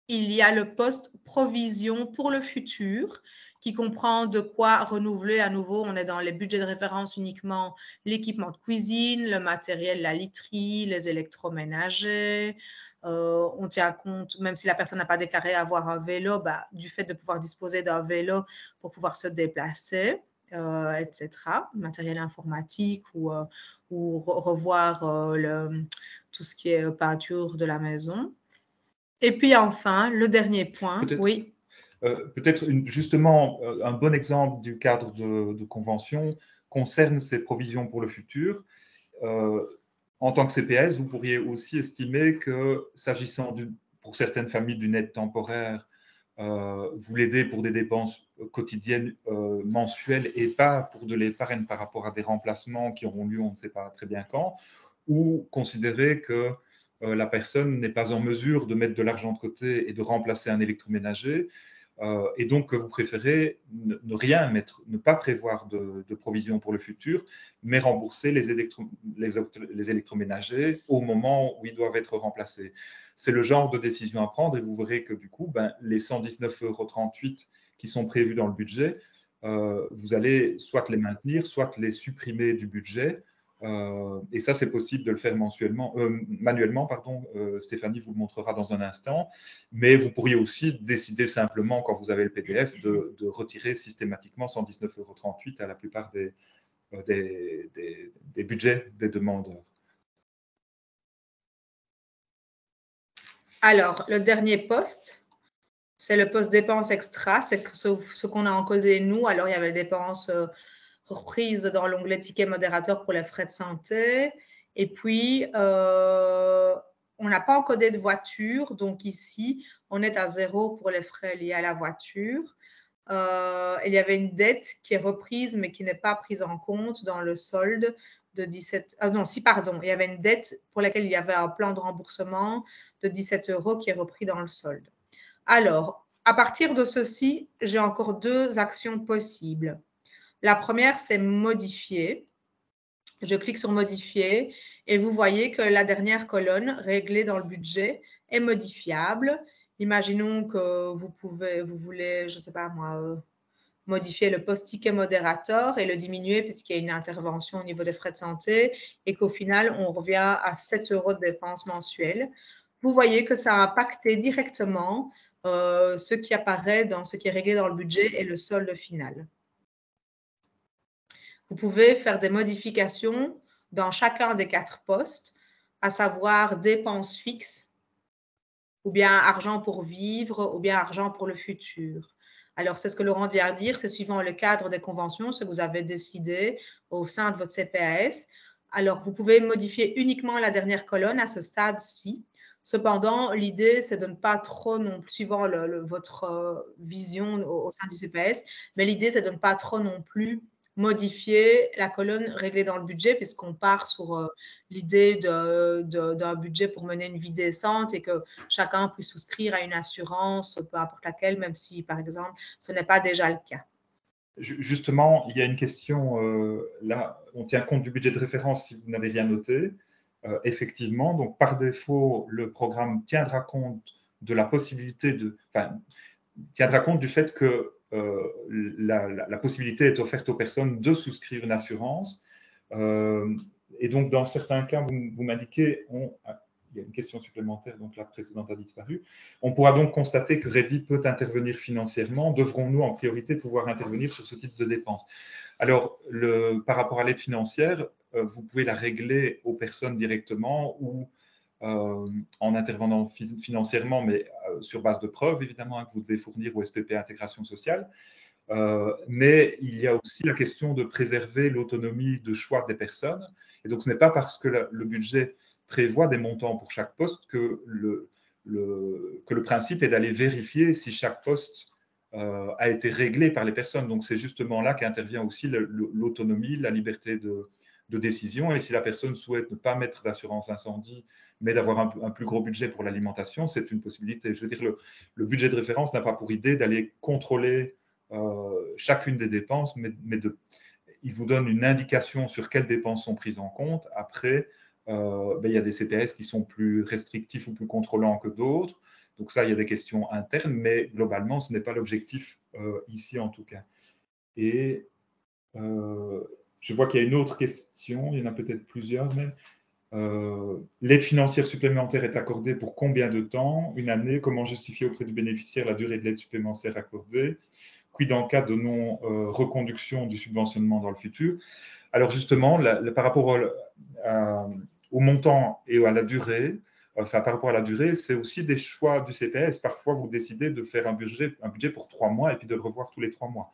il y a le poste provision pour le futur qui comprend de quoi renouveler à nouveau. On est dans les budgets de référence uniquement l'équipement de cuisine, le matériel, la literie, les électroménagers. On tient compte, même si la personne n'a pas déclaré avoir un vélo, du fait de pouvoir disposer d'un vélo pour pouvoir se déplacer, etc. Matériel informatique ou revoir tout ce qui est peinture de la maison. Et puis enfin, le dernier point, oui. Peut-être justement un bon exemple du cadre de convention concerne ces provisions pour le futur. En tant que CPS, vous pourriez aussi estimer que s'agissant pour certaines familles d'une aide temporaire, vous l'aidez pour des dépenses quotidiennes mensuelles et pas pour de l'épargne par rapport à des remplacements qui auront lieu on ne sait pas très bien quand, ou considérer que la personne n'est pas en mesure de mettre de l'argent de côté et de remplacer un électroménager, et donc que vous préférez ne rien mettre, ne pas prévoir de provision pour le futur, mais rembourser les électroménagers au moment où ils doivent être remplacés. C'est le genre de décision à prendre et vous verrez que du coup, les 119,38 € qui sont prévus dans le budget, vous allez soit les maintenir, soit les supprimer du budget. Et ça, c'est possible de le faire manuellement. Stéphanie vous le montrera dans un instant. Mais vous pourriez aussi décider simplement, quand vous avez le PDF, de retirer systématiquement 119,38 € à la plupart des budgets des demandeurs. Alors, le dernier poste, c'est le poste dépenses extra, c'est ce qu'on a encodé nous. Alors, il y avait les dépenses reprises dans l'onglet ticket modérateur pour les frais de santé. Et puis, on n'a pas encodé de voiture. Donc, ici, on est à 0 pour les frais liés à la voiture. Il y avait une dette qui est reprise, mais qui n'est pas prise en compte dans le solde de 17... non, si, pardon. Il y avait une dette pour laquelle il y avait un plan de remboursement de 17 € qui est repris dans le solde. Alors, à partir de ceci, j'ai encore 2 actions possibles. La première, c'est modifier. Je clique sur modifier et vous voyez que la dernière colonne réglée dans le budget est modifiable. Imaginons que vous voulez, je ne sais pas moi, modifier le poste ticket modérateur et le diminuer puisqu'il y a une intervention au niveau des frais de santé et qu'au final, on revient à 7 € de dépenses mensuelles. Vous voyez que ça a impacté directement ce qui apparaît dans ce qui est réglé dans le budget et le solde final. Vous pouvez faire des modifications dans chacun des 4 postes, à savoir dépenses fixes, ou bien argent pour vivre, ou bien argent pour le futur. Alors, c'est ce que Laurent vient de dire, c'est suivant le cadre des conventions, ce que vous avez décidé au sein de votre CPAS. Alors, vous pouvez modifier uniquement la dernière colonne à ce stade-ci. Cependant, l'idée, c'est de ne pas trop, non plus, suivant votre vision au sein du CPAS, mais l'idée, c'est de ne pas trop non plus modifier la colonne réglée dans le budget, puisqu'on part sur l'idée d'un budget pour mener une vie décente et que chacun puisse souscrire à une assurance, peu importe laquelle, même si, par exemple, ce n'est pas déjà le cas. Justement, il y a une question, là, on tient compte du budget de référence si vous n'avez rien noté. Effectivement, donc par défaut, le programme tiendra compte de la possibilité tiendra compte du fait que la possibilité est offerte aux personnes de souscrire une assurance. Et donc, dans certains cas, vous m'indiquez, il y a une question supplémentaire, donc la précédente a disparu. On pourra donc constater que Ready peut intervenir financièrement. Devrons-nous en priorité pouvoir intervenir sur ce type de dépenses? Alors, par rapport à l'aide financière, vous pouvez la régler aux personnes directement ou en intervenant financièrement, mais sur base de preuves, évidemment, hein, que vous devez fournir au SPP Intégration Sociale. Mais il y a aussi la question de préserver l'autonomie de choix des personnes. Et donc, ce n'est pas parce que le budget prévoit des montants pour chaque poste que le principe est d'aller vérifier si chaque poste a été réglé par les personnes. Donc, c'est justement là qu'intervient aussi l'autonomie, la liberté de décision. Et si la personne souhaite ne pas mettre d'assurance incendie, mais d'avoir un plus gros budget pour l'alimentation, c'est une possibilité. Je veux dire, le budget de référence n'a pas pour idée d'aller contrôler chacune des dépenses, mais il vous donne une indication sur quelles dépenses sont prises en compte. Après, il y a des CPS qui sont plus restrictifs ou plus contrôlants que d'autres. Donc ça, il y a des questions internes, mais globalement, ce n'est pas l'objectif ici en tout cas. Et je vois qu'il y a une autre question, il y en a peut-être plusieurs même. L'aide financière supplémentaire est accordée pour combien de temps? Une année? Comment justifier auprès du bénéficiaire la durée de l'aide supplémentaire accordée? Quid en cas de non-reconduction du subventionnement dans le futur? Alors justement, par rapport au montant et à la durée, par rapport à la durée, c'est aussi des choix du CPS. Parfois, vous décidez de faire un budget pour 3 mois et puis de le revoir tous les 3 mois.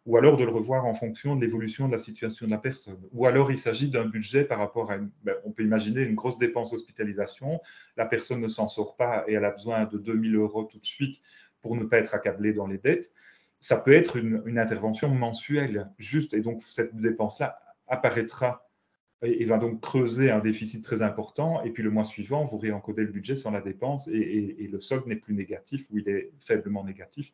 Ou alors de le revoir en fonction de l'évolution de la situation de la personne. Ou alors il s'agit d'un budget par rapport à, on peut imaginer une grosse dépense hospitalisation, la personne ne s'en sort pas et elle a besoin de 2 000 € tout de suite pour ne pas être accablée dans les dettes. Ça peut être une intervention mensuelle, juste, et donc cette dépense-là apparaîtra et va donc creuser un déficit très important, et puis le mois suivant, vous réencodez le budget sans la dépense, et le solde n'est plus négatif, ou il est faiblement négatif.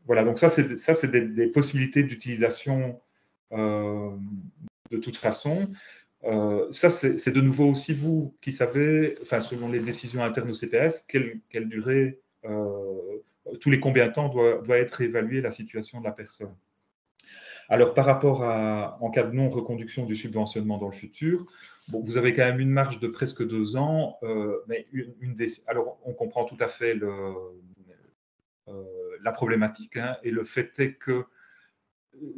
Voilà, donc ça, c'est des possibilités d'utilisation de toute façon. Ça, c'est de nouveau aussi vous qui savez, enfin, selon les décisions internes au CPS, quelle durée, tous les combien de temps doit être évaluée la situation de la personne. Alors, par rapport en cas de non-reconduction du subventionnement dans le futur, bon, vous avez quand même une marge de presque 2 ans, mais alors on comprend tout à fait la problématique, hein, et le fait est que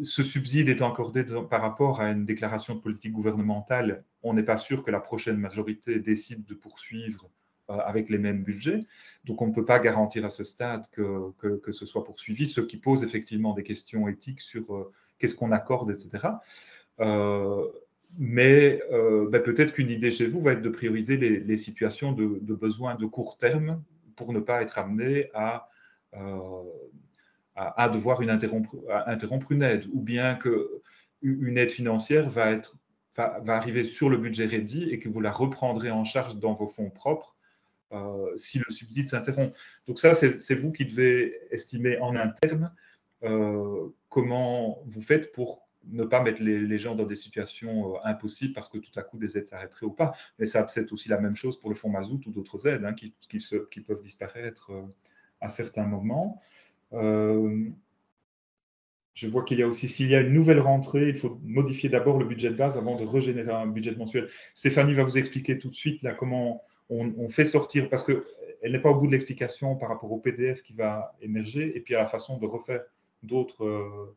ce subside est accordé par rapport à une déclaration de politique gouvernementale. On n'est pas sûr que la prochaine majorité décide de poursuivre avec les mêmes budgets. Donc, on ne peut pas garantir à ce stade que ce soit poursuivi, ce qui pose effectivement des questions éthiques sur qu'est-ce qu'on accorde, etc. Mais peut-être qu'une idée chez vous va être de prioriser les situations de besoins de court terme pour ne pas être amené à devoir interrompre une aide, ou bien qu'une aide financière va arriver sur le budget ready et que vous la reprendrez en charge dans vos fonds propres si le subside s'interrompt. Donc ça, c'est vous qui devez estimer en interne comment vous faites pour ne pas mettre les gens dans des situations impossibles parce que tout à coup des aides s'arrêteraient ou pas. Mais ça c'est aussi la même chose pour le fonds Mazout ou d'autres aides qui peuvent disparaître à certains moments. Je vois qu'il y a aussi, s'il y a une nouvelle rentrée, il faut modifier d'abord le budget de base avant de régénérer un budget mensuel. Stéphanie va vous expliquer tout de suite là, comment on fait sortir, parce qu'elle n'est pas au bout de l'explication par rapport au PDF qui va émerger, et puis à la façon de refaire d'autres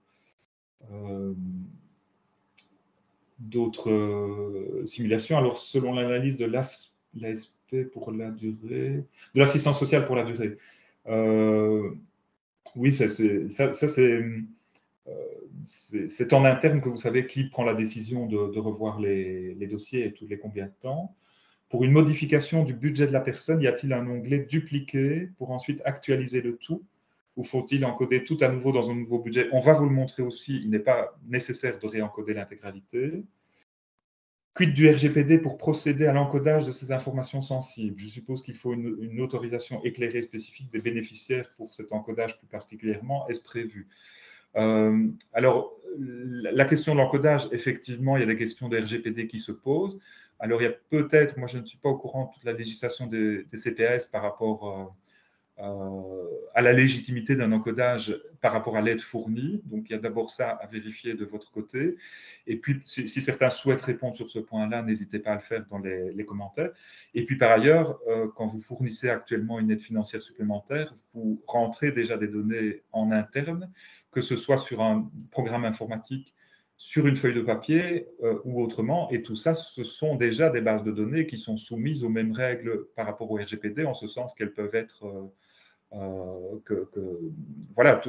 simulations. Alors, selon l'analyse de l'ASP pour la durée, de l'assistance sociale pour la durée, oui, c'est en interne que vous savez qui prend la décision de revoir les dossiers et tous les combien de temps. Pour une modification du budget de la personne, y a-t-il un onglet dupliqué pour ensuite actualiser le tout, ou faut-il encoder tout à nouveau dans un nouveau budget? On va vous le montrer aussi, il n'est pas nécessaire de réencoder l'intégralité. Quid du RGPD pour procéder à l'encodage de ces informations sensibles? Je suppose qu'il faut une autorisation éclairée spécifique des bénéficiaires pour cet encodage plus particulièrement. Est-ce prévu? Alors, la question de l'encodage, effectivement, il y a des questions de RGPD qui se posent. Alors, il y a peut-être, moi je ne suis pas au courant de toute la législation des CPAS par rapport à la légitimité d'un encodage par rapport à l'aide fournie. Donc, il y a d'abord ça à vérifier de votre côté. Et puis, si certains souhaitent répondre sur ce point-là, n'hésitez pas à le faire dans les commentaires. Et puis, par ailleurs, quand vous fournissez actuellement une aide financière supplémentaire, vous rentrez déjà des données en interne, que ce soit sur un programme informatique, sur une feuille de papier ou autrement. Et tout ça, ce sont déjà des bases de données qui sont soumises aux mêmes règles par rapport au RGPD, en ce sens qu'elles peuvent être... voilà,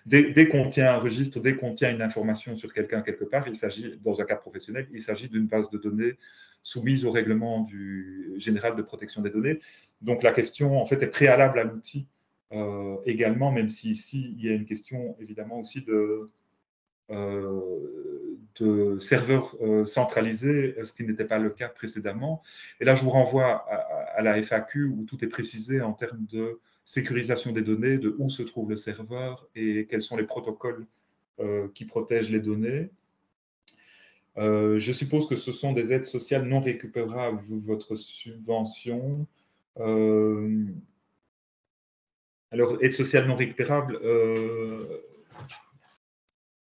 dès qu'on tient un registre, dès qu'on tient une information sur quelqu'un quelque part, il s'agit, dans un cas professionnel, il s'agit d'une base de données soumise au règlement général de protection des données. Donc la question, en fait, est préalable à l'outil également, même si ici, il y a une question, évidemment, aussi de serveurs centralisés, ce qui n'était pas le cas précédemment. Et là, je vous renvoie à la FAQ où tout est précisé en termes de sécurisation des données, de où se trouve le serveur et quels sont les protocoles qui protègent les données. Je suppose que ce sont des aides sociales non récupérables, votre subvention. Alors, aide sociale non récupérable,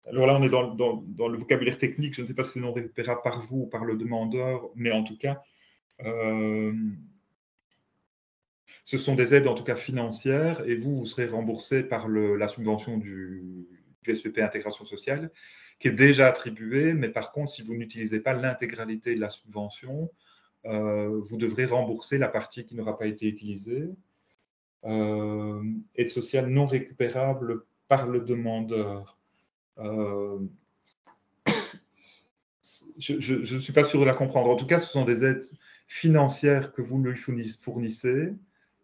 alors là, on est dans le vocabulaire technique. Je ne sais pas si c'est non récupérable par vous ou par le demandeur, mais en tout cas, ce sont des aides en tout cas financières et vous serez remboursé par la subvention du SPP Intégration Sociale qui est déjà attribuée, mais par contre, si vous n'utilisez pas l'intégralité de la subvention, vous devrez rembourser la partie qui n'aura pas été utilisée. Aide sociale non récupérable par le demandeur. Je ne suis pas sûr de la comprendre. En tout cas, ce sont des aides financières que vous lui fournissez,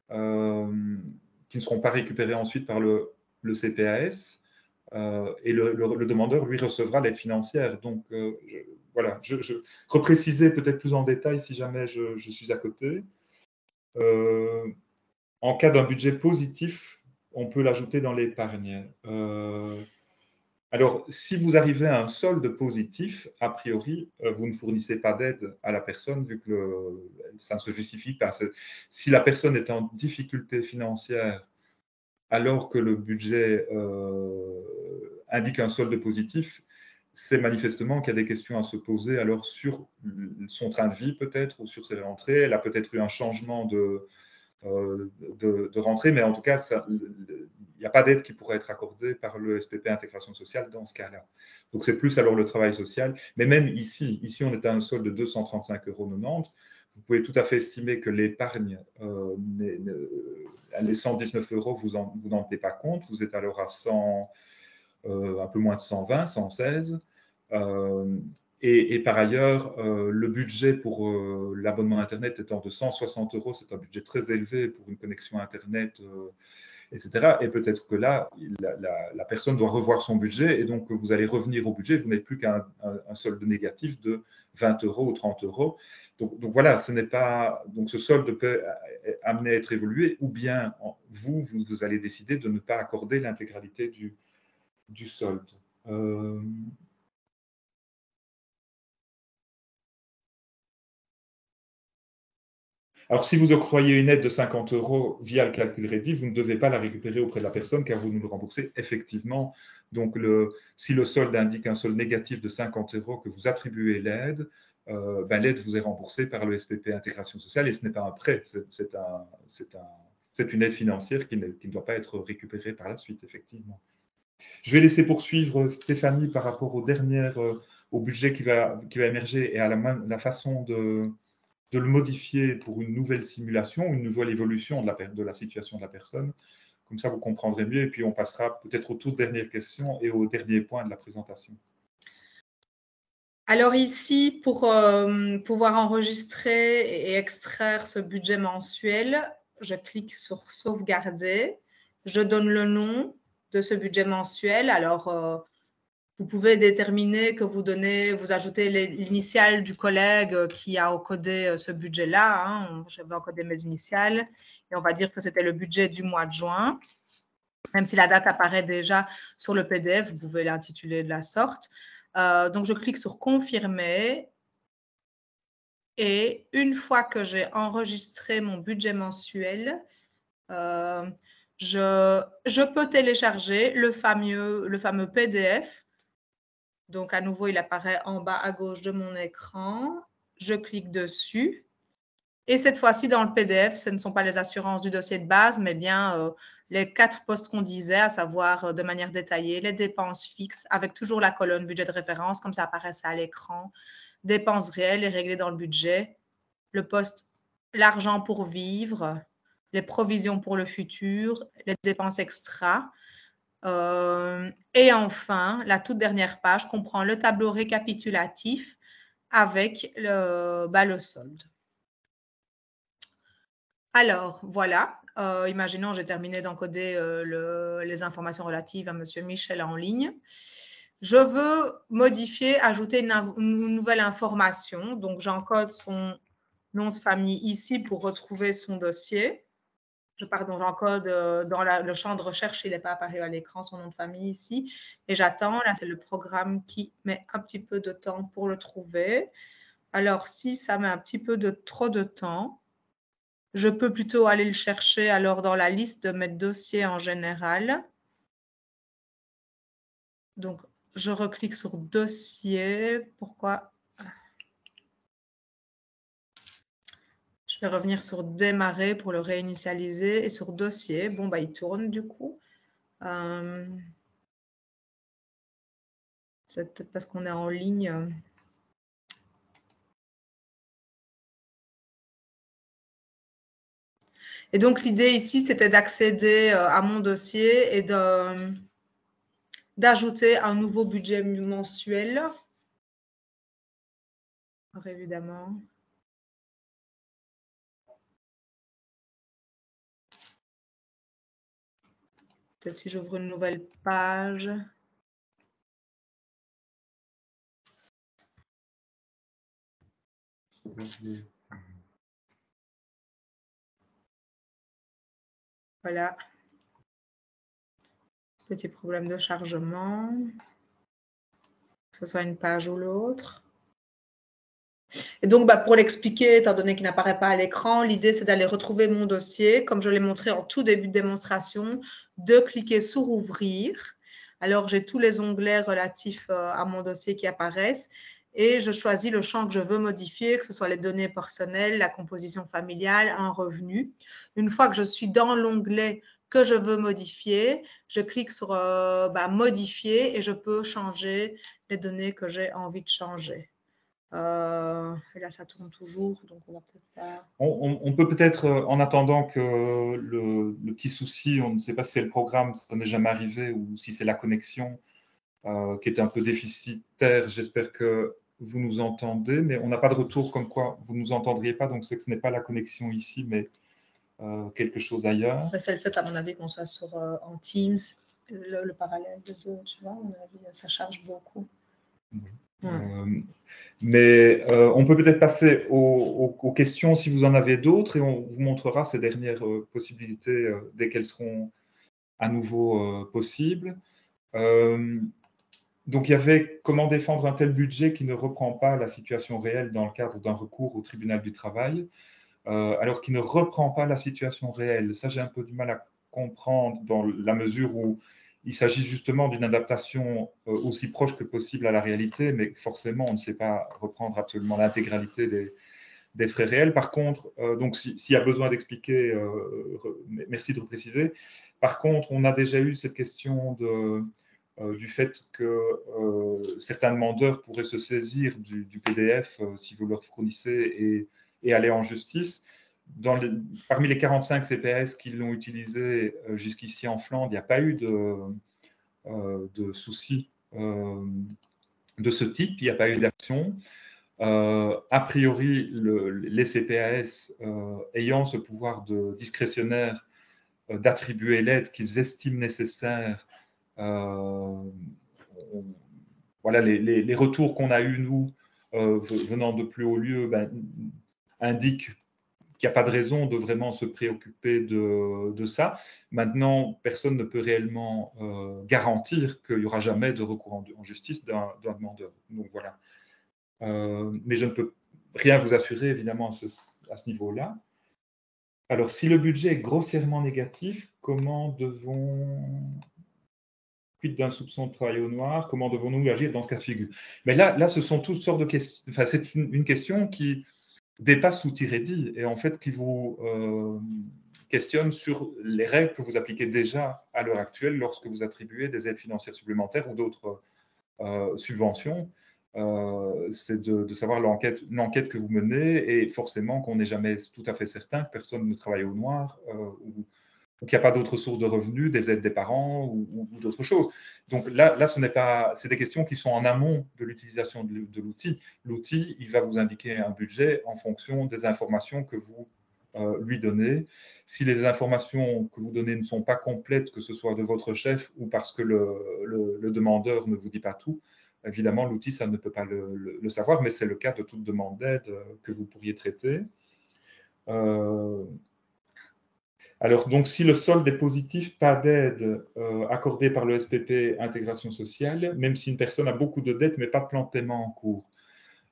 qui ne seront pas récupérées ensuite par le CPAS, et le demandeur, lui, recevra l'aide financière. Donc, voilà, je repréciser peut-être plus en détail si jamais je suis à côté. En cas d'un budget positif, on peut l'ajouter dans l'épargne. Alors, si vous arrivez à un solde positif, a priori, vous ne fournissez pas d'aide à la personne vu que ça ne se justifie pas. Si la personne est en difficulté financière alors que le budget indique un solde positif, c'est manifestement qu'il y a des questions à se poser alors sur son train de vie peut-être ou sur ses rentrées. Elle a peut-être eu un changement de rentrer, mais en tout cas, il n'y a pas d'aide qui pourrait être accordée par le SPP Intégration Sociale dans ce cas-là. Donc, c'est plus alors le travail social. Mais même ici on est à un solde de 235,90 €. Vous pouvez tout à fait estimer que l'épargne, les 119 €, vous n'en tenez pas compte. Vous êtes alors à 100, un peu moins de 120, 116. Et par ailleurs, le budget pour l'abonnement Internet étant de 160 €, c'est un budget très élevé pour une connexion Internet, etc. Et peut-être que là, la personne doit revoir son budget et donc vous allez revenir au budget, vous n'êtes plus qu'un solde négatif de 20 € ou 30 €. Donc voilà, donc ce solde peut amener à être évolué, ou bien vous allez décider de ne pas accorder l'intégralité du solde. Alors, si vous octroyez une aide de 50 € via le calcul Rédit, vous ne devez pas la récupérer auprès de la personne car vous nous le remboursez effectivement. Donc, si le solde indique un solde négatif de 50 € que vous attribuez l'aide, l'aide vous est remboursée par le SPP Intégration Sociale et ce n'est pas un prêt, c'est une aide financière qui ne doit pas être récupérée par la suite, effectivement. Je vais laisser poursuivre Stéphanie par rapport au budget qui va émerger et à la façon de le modifier pour une nouvelle simulation, une nouvelle évolution de la situation de la personne. Comme ça, vous comprendrez mieux et puis on passera peut-être aux toutes dernières questions et au dernier point de la présentation. Alors ici, pour pouvoir enregistrer et extraire ce budget mensuel, je clique sur « Sauvegarder ». Je donne le nom de ce budget mensuel. Alors, vous pouvez déterminer que vous ajoutez l'initiale du collègue qui a encodé ce budget-là. Hein. J'avais encodé mes initiales et on va dire que c'était le budget du mois de juin. Même si la date apparaît déjà sur le PDF, vous pouvez l'intituler de la sorte. Donc, je clique sur « Confirmer ». Et une fois que j'ai enregistré mon budget mensuel, je peux télécharger le fameux PDF. Donc, à nouveau, il apparaît en bas à gauche de mon écran. Je clique dessus. Et cette fois-ci, dans le PDF, ce ne sont pas les assurances du dossier de base, mais bien les 4 postes qu'on disait, à savoir de manière détaillée, les dépenses fixes, avec toujours la colonne budget de référence, comme ça apparaît à l'écran, dépenses réelles et réglées dans le budget, le poste l'argent pour vivre, les provisions pour le futur, les dépenses extra. Et enfin, la toute dernière page comprend le tableau récapitulatif avec le solde. Alors, voilà. Imaginons, j'ai terminé d'encoder les informations relatives à M. Michel en ligne. Je veux modifier, ajouter une nouvelle information. Donc, j'encode son nom de famille ici pour retrouver son dossier. J'encode dans le champ de recherche, il n'est pas apparu à l'écran, son nom de famille ici. Et j'attends. Là, c'est le programme qui met un petit peu de temps pour le trouver. Alors, si ça met un petit peu trop de temps, je peux plutôt aller le chercher alors dans la liste de mes dossiers en général. Donc, je reclique sur « Dossier ». Pourquoi? Je vais revenir sur « Démarrer » pour le réinitialiser et sur « Dossier ». Bon, il tourne du coup. C'est peut-être parce qu'on est en ligne. Et donc, l'idée ici, c'était d'accéder à mon dossier et d'ajouter un nouveau budget mensuel. Alors, évidemment. Peut-être si j'ouvre une nouvelle page. Voilà. Petit problème de chargement. Que ce soit une page ou l'autre. Et donc, pour l'expliquer, étant donné qu'il n'apparaît pas à l'écran, l'idée, c'est d'aller retrouver mon dossier, comme je l'ai montré en tout début de démonstration, de cliquer sur « Ouvrir ». Alors, j'ai tous les onglets relatifs à mon dossier qui apparaissent. et je choisis le champ que je veux modifier, que ce soit les données personnelles, la composition familiale, un revenu. Une fois que je suis dans l'onglet que je veux modifier, je clique sur modifier et je peux changer les données que j'ai envie de changer. Et là, ça tourne toujours, donc on va peut-être pas... On peut peut-être, en attendant que le petit souci, on ne sait pas si c'est le programme, ça n'est jamais arrivé, ou si c'est la connexion qui est un peu déficitaire. J'espère que vous nous entendez, mais on n'a pas de retour comme quoi vous ne nous entendriez pas, donc c'est que ce n'est pas la connexion ici, mais quelque chose ailleurs. C'est le fait, à mon avis, qu'on soit en Teams, le parallèle de deux, tu vois, à mon avis, ça charge beaucoup. Oui. Mais on peut peut-être passer aux questions si vous en avez d'autres, et on vous montrera ces dernières possibilités dès qu'elles seront à nouveau possibles. Donc, il y avait comment défendre un tel budget qui ne reprend pas la situation réelle dans le cadre d'un recours au tribunal du travail, alors qui ne reprend pas la situation réelle. Ça, j'ai un peu du mal à comprendre dans la mesure où il s'agit justement d'une adaptation aussi proche que possible à la réalité, mais forcément, on ne sait pas reprendre absolument l'intégralité des frais réels. Par contre, donc s'il y a besoin d'expliquer, merci de le préciser. Par contre, on a déjà eu cette question du fait que certains demandeurs pourraient se saisir du PDF si vous leur fournissez et aller en justice. Parmi les 45 CPS qui l'ont utilisé jusqu'ici en Flandre, il n'y a pas eu de soucis de ce type, il n'y a pas eu d'action. A priori, les CPAS ayant ce pouvoir discrétionnaire d'attribuer l'aide qu'ils estiment nécessaire, voilà, les retours qu'on a eus, nous, venant de plus haut lieu, indiquent qu'il n'y a pas de raison de vraiment se préoccuper de ça. Maintenant, personne ne peut réellement garantir qu'il n'y aura jamais de recours en justice d'un demandeur. Donc voilà. Mais je ne peux rien vous assurer, évidemment, à ce niveau-là. Alors, si le budget est grossièrement négatif, quid d'un soupçon de travail au noir, comment devons-nous agir dans ce cas de figure? Mais là, ce sont toutes sortes de questions. Enfin, c'est une question qui dépasse l'outil Ready et en fait qui vous questionne sur les règles que vous appliquez déjà à l'heure actuelle lorsque vous attribuez des aides financières supplémentaires ou d'autres subventions. C'est de savoir l'enquête que vous menez et forcément qu'on n'est jamais tout à fait certain que personne ne travaille au noir ou qu'il n'y a pas d'autres sources de revenus, des aides des parents ou d'autres choses. Donc là c'est des questions qui sont en amont de l'utilisation de l'outil. L'outil, il va vous indiquer un budget en fonction des informations que vous lui donnez. Si les informations que vous donnez ne sont pas complètes, que ce soit de votre chef ou parce que le demandeur ne vous dit pas tout, évidemment, l'outil, ça ne peut pas le savoir, mais c'est le cas de toute demande d'aide que vous pourriez traiter. Alors, donc, si le solde est positif, pas d'aide accordée par le SPP intégration sociale, même si une personne a beaucoup de dettes, mais pas de plan de paiement en cours.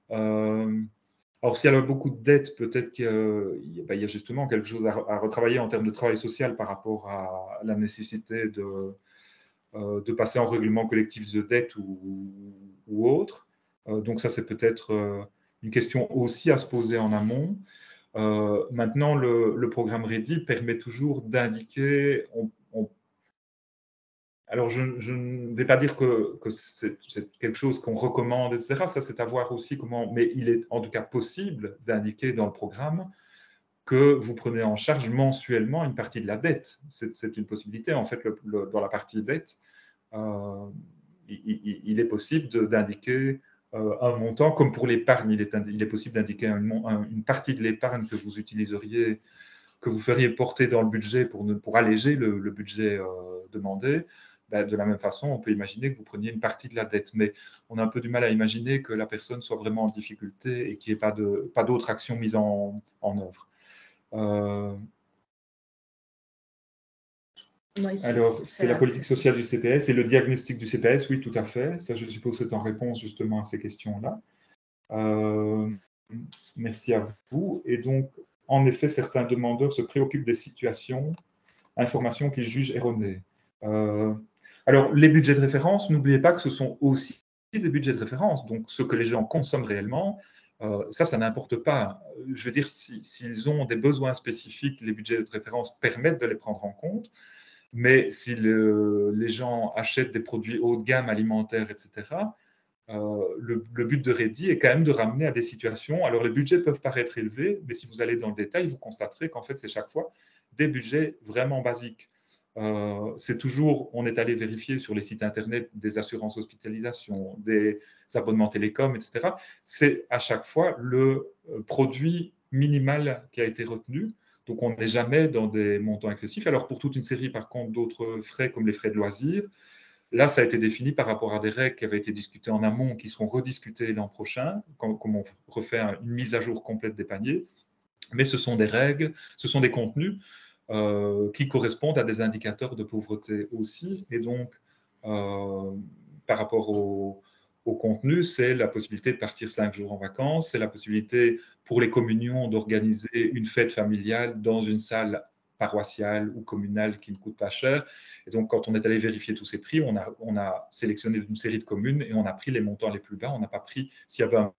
Alors, si elle a beaucoup de dettes, peut-être qu'il y a justement quelque chose à retravailler en termes de travail social par rapport à la nécessité de passer en règlement collectif de dette ou autre. Donc, ça, c'est peut-être une question aussi à se poser en amont. Maintenant, le programme Ready permet toujours d'indiquer. Alors, je ne vais pas dire que c'est quelque chose qu'on recommande, etc. Ça, c'est à voir aussi comment. Mais il est en tout cas possible d'indiquer dans le programme que vous prenez en charge mensuellement une partie de la dette. C'est une possibilité. En fait, dans la partie dette, il est possible d'indiquer un montant, comme pour l'épargne, il est possible d'indiquer une partie de l'épargne que vous utiliseriez, que vous feriez porter dans le budget pour alléger le budget demandé. De la même façon, on peut imaginer que vous preniez une partie de la dette, mais on a un peu du mal à imaginer que la personne soit vraiment en difficulté et qu'il n'y ait pas d'autres actions mises en œuvre. Alors, c'est la politique sociale du CPS et le diagnostic du CPS, oui, tout à fait. Ça, je suppose que c'est en réponse justement à ces questions-là. Merci à vous. Et donc, en effet, certains demandeurs se préoccupent des informations qu'ils jugent erronées. Alors, les budgets de référence, n'oubliez pas que ce sont aussi des budgets de référence, donc ce que les gens consomment réellement. Ça n'importe pas. Je veux dire, s'ils ont des besoins spécifiques, les budgets de référence permettent de les prendre en compte. Mais si les gens achètent des produits haut de gamme alimentaires, etc., le but de Reddy est quand même de ramener à des situations. Alors, les budgets peuvent paraître élevés, mais si vous allez dans le détail, vous constaterez qu'en fait, c'est chaque fois des budgets vraiment basiques. C'est toujours, on est allé vérifier sur les sites internet des assurances hospitalisation, des abonnements télécoms, etc. C'est à chaque fois le produit minimal qui a été retenu. Donc, on n'est jamais dans des montants excessifs. Alors, pour toute une série, par contre, d'autres frais, comme les frais de loisirs, là, ça a été défini par rapport à des règles qui avaient été discutées en amont, qui seront rediscutées l'an prochain, quand on refait une mise à jour complète des paniers. Mais ce sont des règles, ce sont des contenus qui correspondent à des indicateurs de pauvreté aussi. Et donc, par rapport au contenu, c'est la possibilité de partir 5 jours en vacances, c'est la possibilité pour les communions d'organiser une fête familiale dans une salle paroissiale ou communale qui ne coûte pas cher. Et donc, quand on est allé vérifier tous ces prix, on a sélectionné une série de communes et on a pris les montants les plus bas. On n'a pas pris, s'il y avait un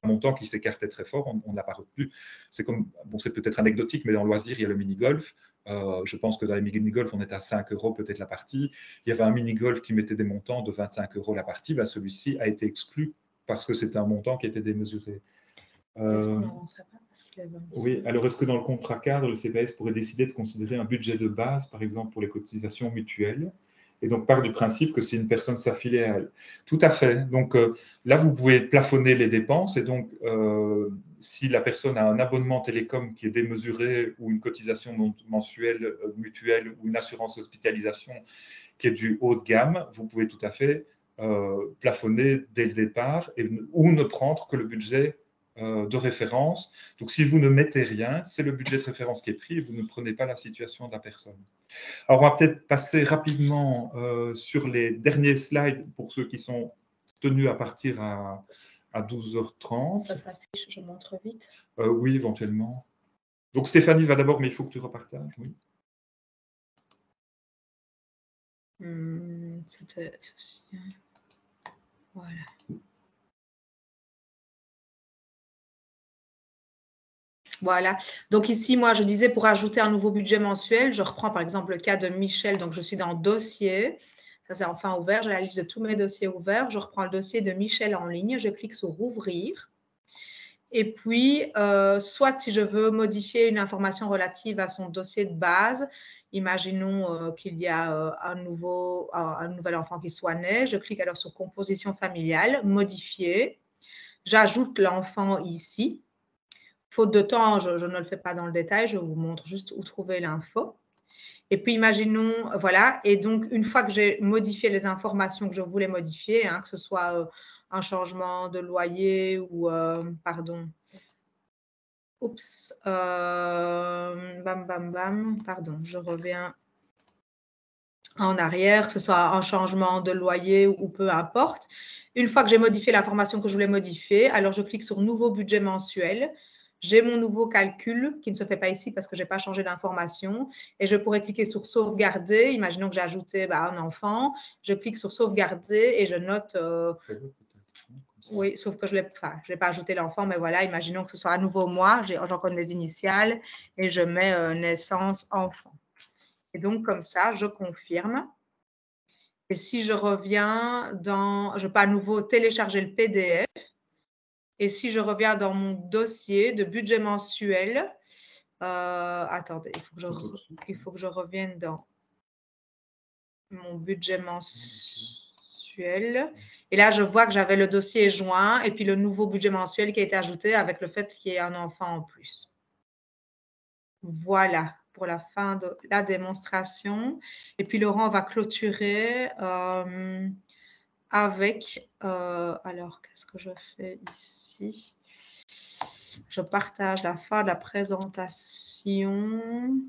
montant qui s'écartait très fort, on n'a pas retenu. C'est comme, bon, c'est peut-être anecdotique, mais dans le loisir, il y a le mini-golf. Je pense que dans les mini-golf, on est à 5 € peut-être la partie. Il y avait un mini-golf qui mettait des montants de 25 € la partie. Ben, celui-ci a été exclu parce que c'était un montant qui était démesuré. Oui, alors est-ce que dans le contrat cadre, le CPS pourrait décider de considérer un budget de base, par exemple pour les cotisations mutuelles, et donc part du principe que si une personne s'affiliait à elle? Tout à fait. Donc là, vous pouvez plafonner les dépenses, et donc si la personne a un abonnement télécom qui est démesuré, ou une cotisation mensuelle mutuelle, ou une assurance hospitalisation qui est du haut de gamme, vous pouvez tout à fait plafonner dès le départ, ou ne prendre que le budget de référence. Donc, si vous ne mettez rien, c'est le budget de référence qui est pris et vous ne prenez pas la situation de la personne. Alors, on va peut-être passer rapidement sur les derniers slides pour ceux qui sont tenus à partir à 12h30. Ça s'affiche, je montre vite. Oui, éventuellement. Donc, Stéphanie va d'abord, mais il faut que tu repartages. Oui. C'était ceci. Voilà. Voilà. Donc ici, moi, je disais pour ajouter un nouveau budget mensuel, je reprends par exemple le cas de Michel. Donc, je suis dans dossier. Ça, c'est enfin ouvert. J'ai la liste de tous mes dossiers ouverts. Je reprends le dossier de Michel en ligne. Je clique sur ouvrir. Et puis, soit si je veux modifier une information relative à son dossier de base, imaginons qu'il y a un nouvel enfant qui soit né. Je clique alors sur composition familiale, modifier. J'ajoute l'enfant ici. Faute de temps, je ne le fais pas dans le détail, je vous montre juste où trouver l'info. Et puis, imaginons, voilà, et donc, une fois que j'ai modifié les informations que je voulais modifier, que ce soit un changement de loyer ou, pardon, pardon, je reviens en arrière, que ce soit un changement de loyer ou peu importe. Une fois que j'ai modifié l'information que je voulais modifier, alors je clique sur nouveau budget mensuel. J'ai mon nouveau calcul qui ne se fait pas ici parce que je n'ai pas changé d'information et je pourrais cliquer sur sauvegarder. Imaginons que j'ai ajouté un enfant. Je clique sur sauvegarder et je note. Oui, sauf que je n'ai pas ajouté l'enfant, mais voilà, imaginons que ce soit à nouveau moi. J'en connais les initiales et je mets naissance enfant. Et donc, comme ça, je confirme. Et si je reviens je peux à nouveau télécharger le PDF. Et si je reviens dans mon dossier de budget mensuel, attendez, il faut que je revienne dans mon budget mensuel. Et là, je vois que j'avais le dossier joint et puis le nouveau budget mensuel qui a été ajouté avec le fait qu'il y ait un enfant en plus. Voilà pour la fin de la démonstration. Et puis, Laurent va clôturer avec, alors, qu'est-ce que je fais ici? Je partage la fin de la présentation.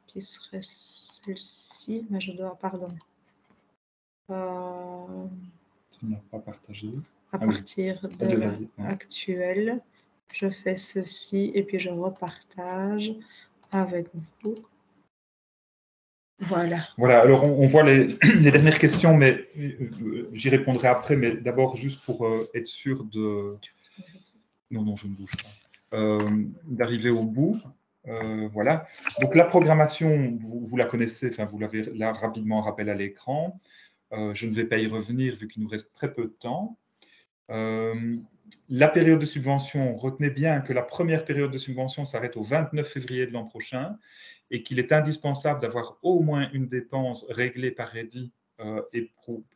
Qui serait celle-ci, mais je dois, pardon. Tu n'as pas partagé. À partir de l'actuel, je fais ceci et puis je repartage avec vous. Voilà. Voilà, alors on voit les, les dernières questions, mais j'y répondrai après, mais d'abord juste pour être sûr de... Non, non, je ne bouge pas. D'arriver au bout. Voilà. Donc la programmation, vous la connaissez, enfin vous l'avez là rapidement rappelé à l'écran. Je ne vais pas y revenir vu qu'il nous reste très peu de temps. La période de subvention, retenez bien que la première période de subvention s'arrête au 29 février de l'an prochain et qu'il est indispensable d'avoir au moins une dépense réglée par REDI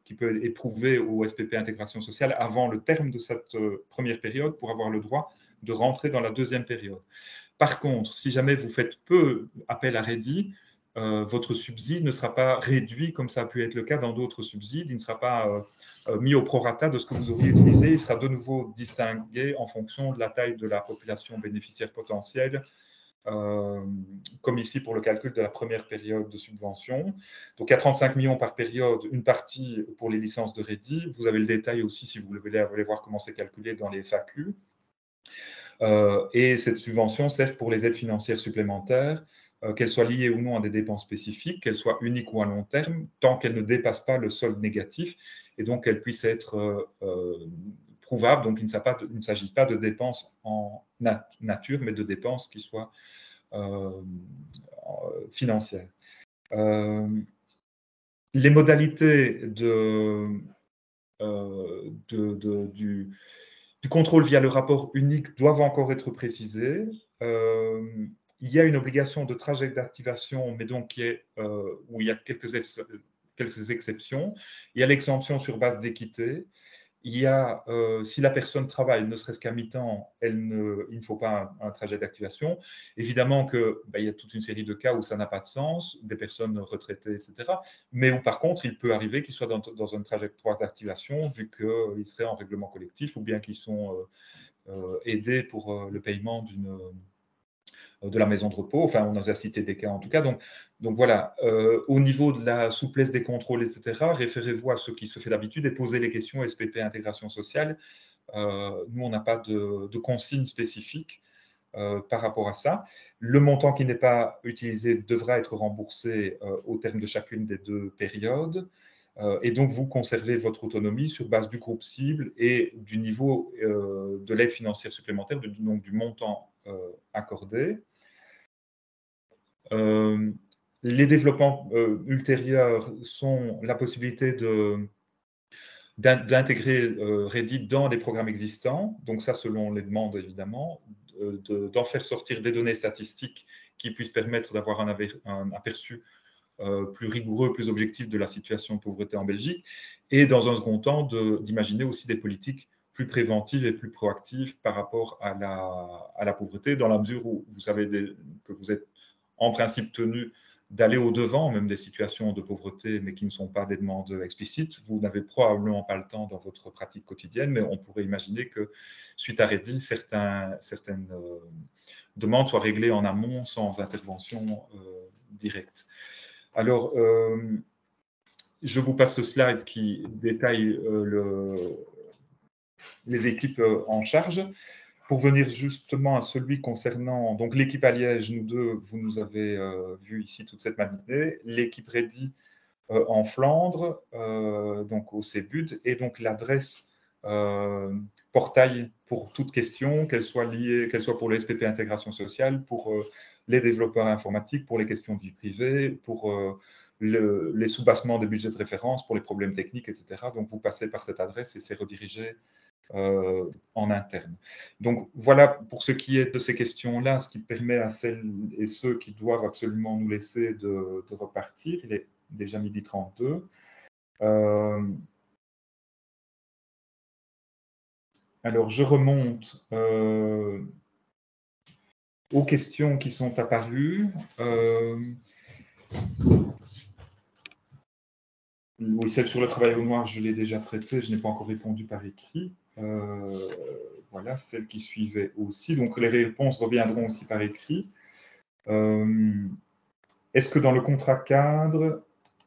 qui peut être prouvée au SPP Intégration Sociale avant le terme de cette première période pour avoir le droit de rentrer dans la deuxième période. Par contre, si jamais vous faites peu appel à REDI, votre subside ne sera pas réduit comme ça a pu être le cas dans d'autres subsides. Il ne sera pas mis au prorata de ce que vous auriez utilisé. Il sera de nouveau distingué en fonction de la taille de la population bénéficiaire potentielle, comme ici pour le calcul de la première période de subvention. Donc, il y a 35 millions par période, une partie pour les licences de REDI. Vous avez le détail aussi si vous voulez aller voir comment c'est calculé dans les FAQ. Et cette subvention sert pour les aides financières supplémentaires, qu'elles soient liées ou non à des dépenses spécifiques, qu'elles soient uniques ou à long terme, tant qu'elles ne dépassent pas le solde négatif, et donc qu'elles puissent être prouvables. Donc il ne s'agit pas de dépenses en nature, mais de dépenses qui soient financières. Les modalités du contrôle via le rapport unique doivent encore être précisées. Il y a une obligation de trajet d'activation, mais donc où il y a quelques exceptions. Il y a l'exemption sur base d'équité. Il y a, si la personne travaille, ne serait-ce qu'à mi-temps, il ne faut pas un trajet d'activation. Évidemment qu'il y a toute une série de cas où ça n'a pas de sens, des personnes retraitées, etc. Mais où par contre, il peut arriver qu'ils soient dans une trajectoire d'activation, vu qu'ils seraient en règlement collectif, ou bien qu'ils sont aidés pour le paiement de la maison de repos. Enfin, on a cité des cas en tout cas. Donc voilà, au niveau de la souplesse des contrôles, etc., référez-vous à ce qui se fait d'habitude et posez les questions SPP Intégration Sociale. Nous, on n'a pas de consignes spécifiques par rapport à ça. Le montant qui n'est pas utilisé devra être remboursé au terme de chacune des deux périodes. Et donc, vous conservez votre autonomie sur base du groupe cible et du niveau de l'aide financière supplémentaire, donc du montant accordé. Les développements ultérieurs sont la possibilité d'intégrer Reddit dans les programmes existants, donc ça selon les demandes évidemment, d'en faire sortir des données statistiques qui puissent permettre d'avoir un aperçu plus rigoureux, plus objectif de la situation de pauvreté en Belgique, et dans un second temps d'imaginer aussi des politiques plus préventives et plus proactives par rapport à la pauvreté, dans la mesure où vous savez que vous êtes en principe tenu d'aller au-devant, même des situations de pauvreté, mais qui ne sont pas des demandes explicites. Vous n'avez probablement pas le temps dans votre pratique quotidienne, mais on pourrait imaginer que, suite à REDI, certaines demandes soient réglées en amont sans intervention directe. Alors, je vous passe ce slide qui détaille les équipes en charge. Pour venir justement à celui concernant donc l'équipe à Liège, nous deux, vous nous avez vu ici toute cette matinée, l'équipe REDI en Flandre, donc au CEBUD, et donc l'adresse portail pour toute question, qu'elle soit pour le SPP Intégration Sociale, pour les développeurs informatiques, pour les questions de vie privée, pour les sous-bassements des budgets de référence, pour les problèmes techniques, etc. Donc vous passez par cette adresse et c'est redirigé en interne. Donc voilà pour ce qui est de ces questions-là, ce qui permet à celles et ceux qui doivent absolument nous laisser de repartir. Il est déjà 12h32. Alors je remonte aux questions qui sont apparues. Oui, celle sur le travail au noir, je l'ai déjà traitée, je n'ai pas encore répondu par écrit. Voilà, celle qui suivait aussi. Donc, les réponses reviendront aussi par écrit. Est-ce que dans le contrat cadre,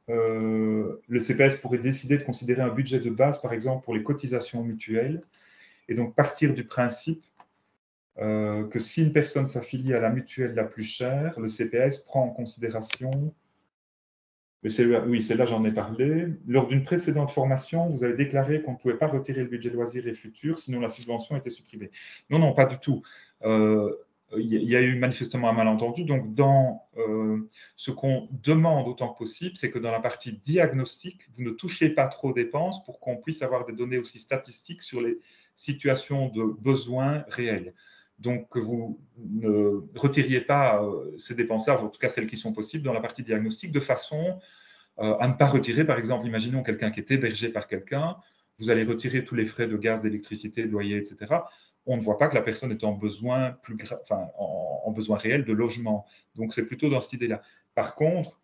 le CPF pourrait décider de considérer un budget de base, par exemple, pour les cotisations mutuelles, et donc partir du principe que si une personne s'affilie à la mutuelle la plus chère, le CPF prend en considération Mais oui, celle-là, j'en ai parlé. Lors d'une précédente formation, vous avez déclaré qu'on ne pouvait pas retirer le budget loisirs et futurs, sinon la subvention était supprimée. Non, non, pas du tout. Il y a eu manifestement un malentendu. Donc, dans ce qu'on demande autant que possible, c'est que dans la partie diagnostic, vous ne touchiez pas trop aux dépenses pour qu'on puisse avoir des données aussi statistiques sur les situations de besoins réels. Donc, que vous ne retiriez pas ces dépenses-là, en tout cas celles qui sont possibles, dans la partie diagnostic, de façon à ne pas retirer, par exemple, imaginons quelqu'un qui est hébergé par quelqu'un, vous allez retirer tous les frais de gaz, d'électricité, de loyer, etc. On ne voit pas que la personne est en besoin, en besoin réel de logement. Donc, c'est plutôt dans cette idée-là. Par contre,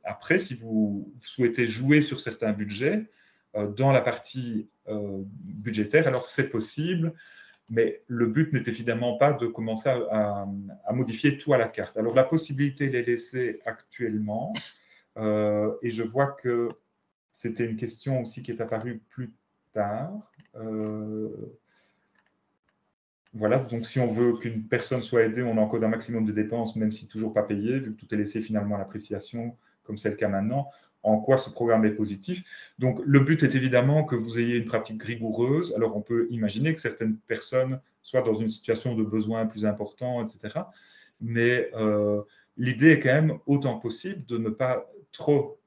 après, si vous souhaitez jouer sur certains budgets, dans la partie budgétaire, alors c'est possible. Mais le but n'est évidemment pas de commencer à modifier tout à la carte. Alors, la possibilité est laissée actuellement. Et je vois que c'était une question aussi qui est apparue plus tard. Voilà, donc si on veut qu'une personne soit aidée, on encode un maximum de dépenses, même si toujours pas payé, vu que tout est laissé finalement à l'appréciation, comme c'est le cas maintenant. En quoi ce programme est positif. Donc, le but est évidemment que vous ayez une pratique rigoureuse. Alors, on peut imaginer que certaines personnes soient dans une situation de besoin plus important, etc. Mais l'idée est quand même, autant que possible, de ne pas trop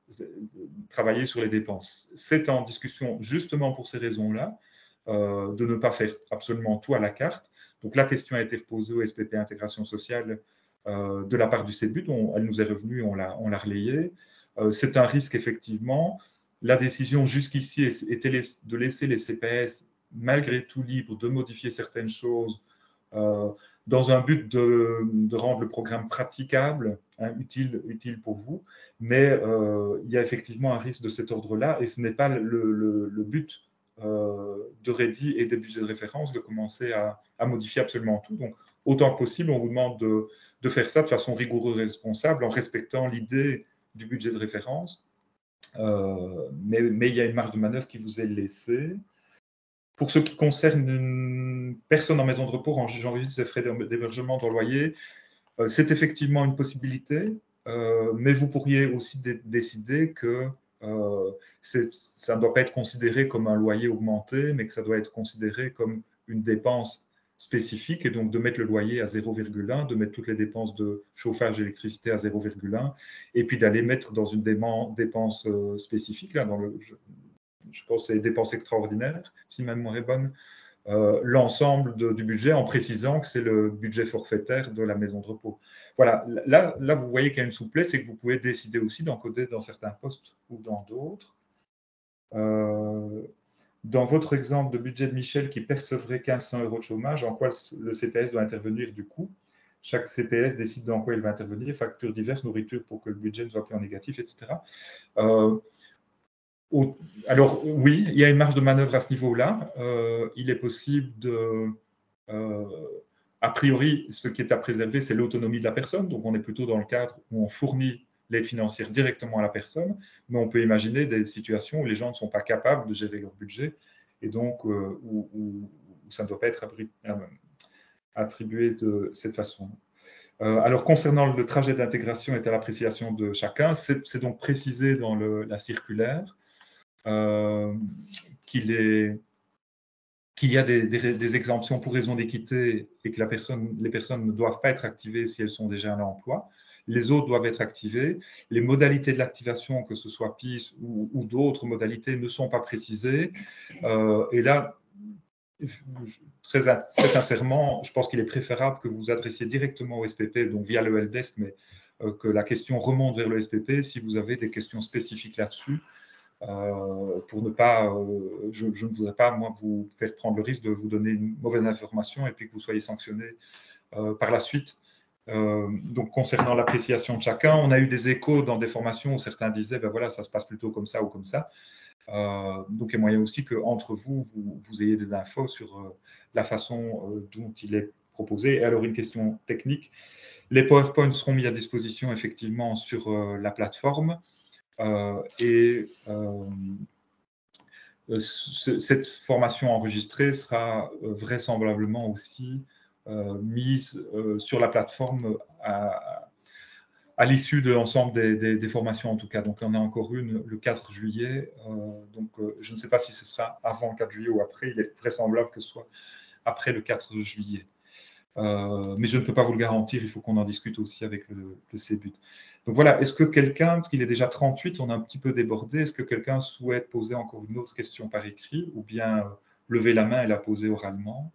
travailler sur les dépenses. C'est en discussion justement pour ces raisons-là, de ne pas faire absolument tout à la carte. Donc, la question a été reposée au SPP Intégration Sociale de la part du CEBUT. Elle nous est revenue, on l'a relayée. C'est un risque, effectivement. La décision jusqu'ici était de laisser les CPS, malgré tout, libres de modifier certaines choses dans un but de rendre le programme praticable, hein, utile pour vous. Mais il y a effectivement un risque de cet ordre-là et ce n'est pas le but de Ready et des budgets de référence de commencer à modifier absolument tout. Donc, autant que possible, on vous demande de faire ça de façon rigoureuse et responsable en respectant l'idée du budget de référence. Mais il y a une marge de manœuvre qui vous est laissée. Pour ce qui concerne une personne en maison de repos, j'enregistre ses frais d'hébergement, de loyer, c'est effectivement une possibilité, mais vous pourriez aussi décider que ça ne doit pas être considéré comme un loyer augmenté, mais que ça doit être considéré comme une dépense spécifique, et donc de mettre le loyer à 0,1, de mettre toutes les dépenses de chauffage et électricité à 0,1, et puis d'aller mettre dans une dépense spécifique, là, je pense que c'est les dépenses extraordinaires, si ma mémoire est bonne, l'ensemble du budget en précisant que c'est le budget forfaitaire de la maison de repos. Voilà, là vous voyez qu'il y a une souplesse et que vous pouvez décider aussi d'encoder dans certains postes ou dans d'autres. Dans votre exemple de budget de Michel qui percevrait 1 500 € de chômage, en quoi le CPS doit intervenir du coup? Chaque CPS décide dans quoi il va intervenir, factures diverses, nourriture pour que le budget ne soit plus en négatif, etc. Alors oui, il y a une marge de manœuvre à ce niveau-là. Il est possible a priori, ce qui est à préserver, c'est l'autonomie de la personne. Donc on est plutôt dans le cadre où on fournit l'aide financière directement à la personne, mais on peut imaginer des situations où les gens ne sont pas capables de gérer leur budget et donc où ça ne doit pas être attribué de cette façon. Alors, concernant le trajet d'intégration est à l'appréciation de chacun, c'est donc précisé dans la circulaire. Qu'il y a des exemptions pour raison d'équité et que les personnes ne doivent pas être activées si elles sont déjà à l'emploi. Les autres doivent être activées. Les modalités de l'activation, que ce soit PIS ou d'autres modalités, ne sont pas précisées. Et là, très sincèrement, je pense qu'il est préférable que vous vous adressiez directement au SPP, donc via le helpdesk, mais que la question remonte vers le SPP si vous avez des questions spécifiques là-dessus. Pour ne pas, je ne voudrais pas, moi, vous faire prendre le risque de vous donner une mauvaise information et puis que vous soyez sanctionné par la suite. Donc, concernant l'appréciation de chacun, on a eu des échos dans des formations où certains disaient, ben voilà, ça se passe plutôt comme ça ou comme ça. Donc, il y a moyen aussi qu'entre vous ayez des infos sur la façon dont il est proposé. Et alors, une question technique. Les PowerPoints seront mis à disposition effectivement sur la plateforme. Cette formation enregistrée sera vraisemblablement aussi mise sur la plateforme à l'issue de l'ensemble des formations en tout cas. Donc, on a encore une le 4 juillet. Donc, je ne sais pas si ce sera avant le 4 juillet ou après. Il est vraisemblable que ce soit après le 4 juillet. Mais je ne peux pas vous le garantir. Il faut qu'on en discute aussi avec le CBUT. Donc voilà, est-ce que quelqu'un, parce qu'il est déjà 38, on a un petit peu débordé, est-ce que quelqu'un souhaite poser encore une autre question par écrit ou bien lever la main et la poser oralement?